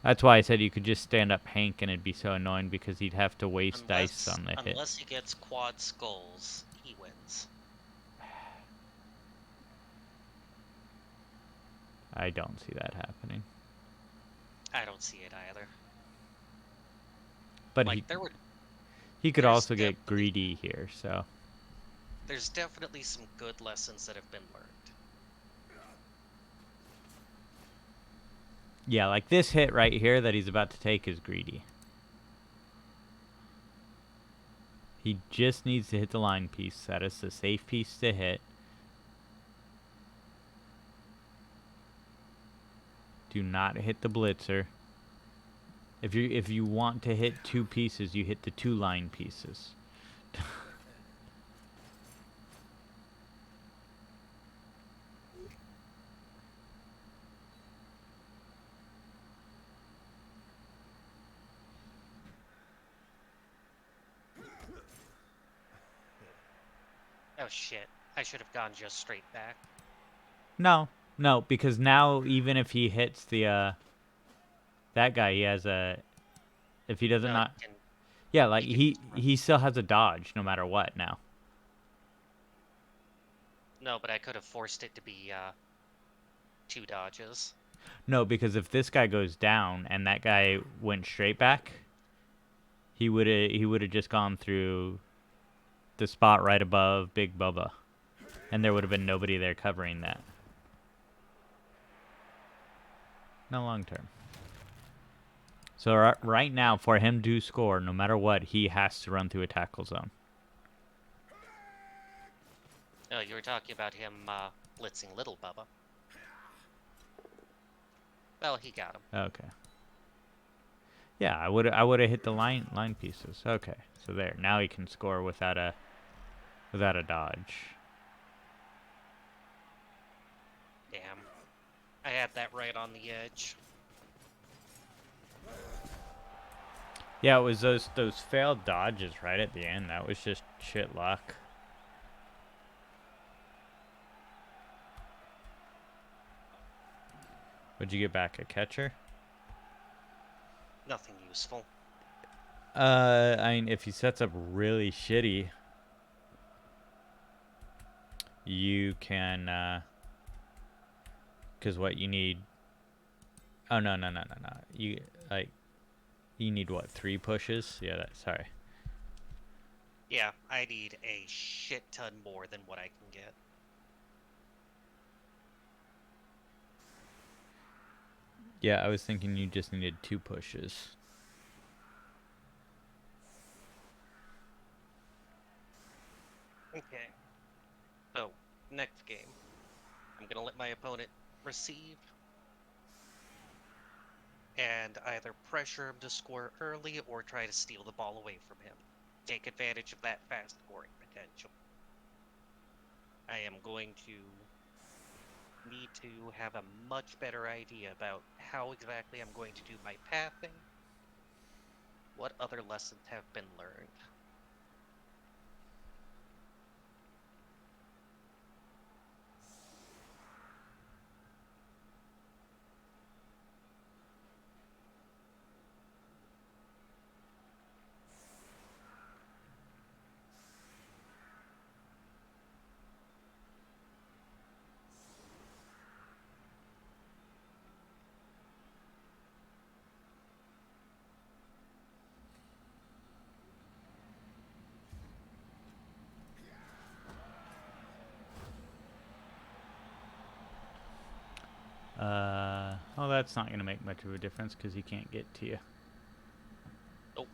That's why I said you could just stand up Hank and it'd be so annoying because he'd have to waste dice on the hit. Unless he gets quad skulls, he wins. I don't see that happening. I don't see it either. But like, he could also get greedy here, so... There's definitely some good lessons that have been learned. Yeah, like this hit right here that he's about to take is greedy. He just needs to hit the line piece. That is the safe piece to hit. Do not hit the blitzer. If you want to hit 2 pieces, you hit the 2 line pieces. Oh shit, I should have gone just straight back. No, because now even if he hits the that guy, he has a... If he doesn't yeah, like he still has a dodge no matter what now. No, but I could have forced it to be 2 dodges. No, because if this guy goes down and that guy went straight back, he would have just gone through the spot right above Big Bubba, and there would have been nobody there covering that. No, long term. So right now, for him to score, no matter what, he has to run through a tackle zone. No, you were talking about him blitzing Little Bubba. Well, he got him. Okay. Yeah, I would have hit the line pieces. Okay, so there. Now he can score without a dodge. Damn. I had that right on the edge. Yeah, it was those failed dodges right at the end. That was just shit luck. Would you get back a catcher? Nothing useful. I mean, if he sets up really shitty, you can, because what you need... Oh, no. You, like, you need, what, 3 pushes? Yeah, sorry. Yeah, I need a shit ton more than what I can get. Yeah, I was thinking you just needed 2 pushes. Okay. So, next game. I'm gonna let my opponent receive and either pressure him to score early or try to steal the ball away from him. Take advantage of that fast scoring potential. I am going to need to have a much better idea about how exactly I'm going to do my pathing. What other lessons have been learned? Oh, that's not going to make much of a difference because he can't get to you. Nope.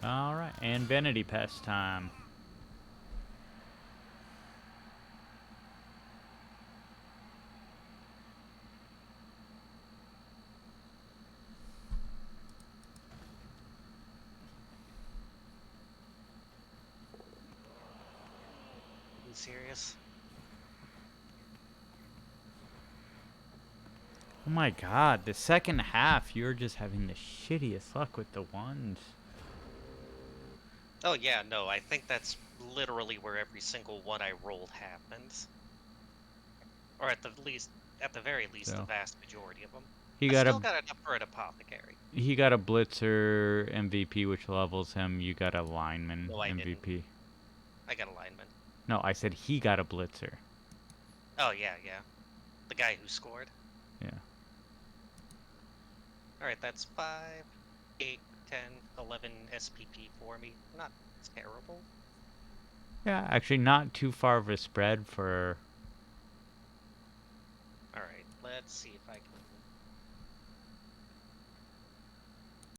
All right, and vanity pest time. Are you serious? Oh my god, the second half, you're just having the shittiest luck with the ones. Oh yeah, no, I think that's literally where every single one I rolled happens. Or at the very least, the So vast majority of them. he I got still a got enough for an apothecary. blitzer MVP, which levels him. You got a lineman No, I didn't. MVP. I got a lineman. No, I said he got a blitzer. Oh yeah. The guy who scored. Yeah. Alright, that's 5, 8, 10, 11 SPP for me. Not terrible. Yeah, actually not too far of a spread for... Alright, let's see if I can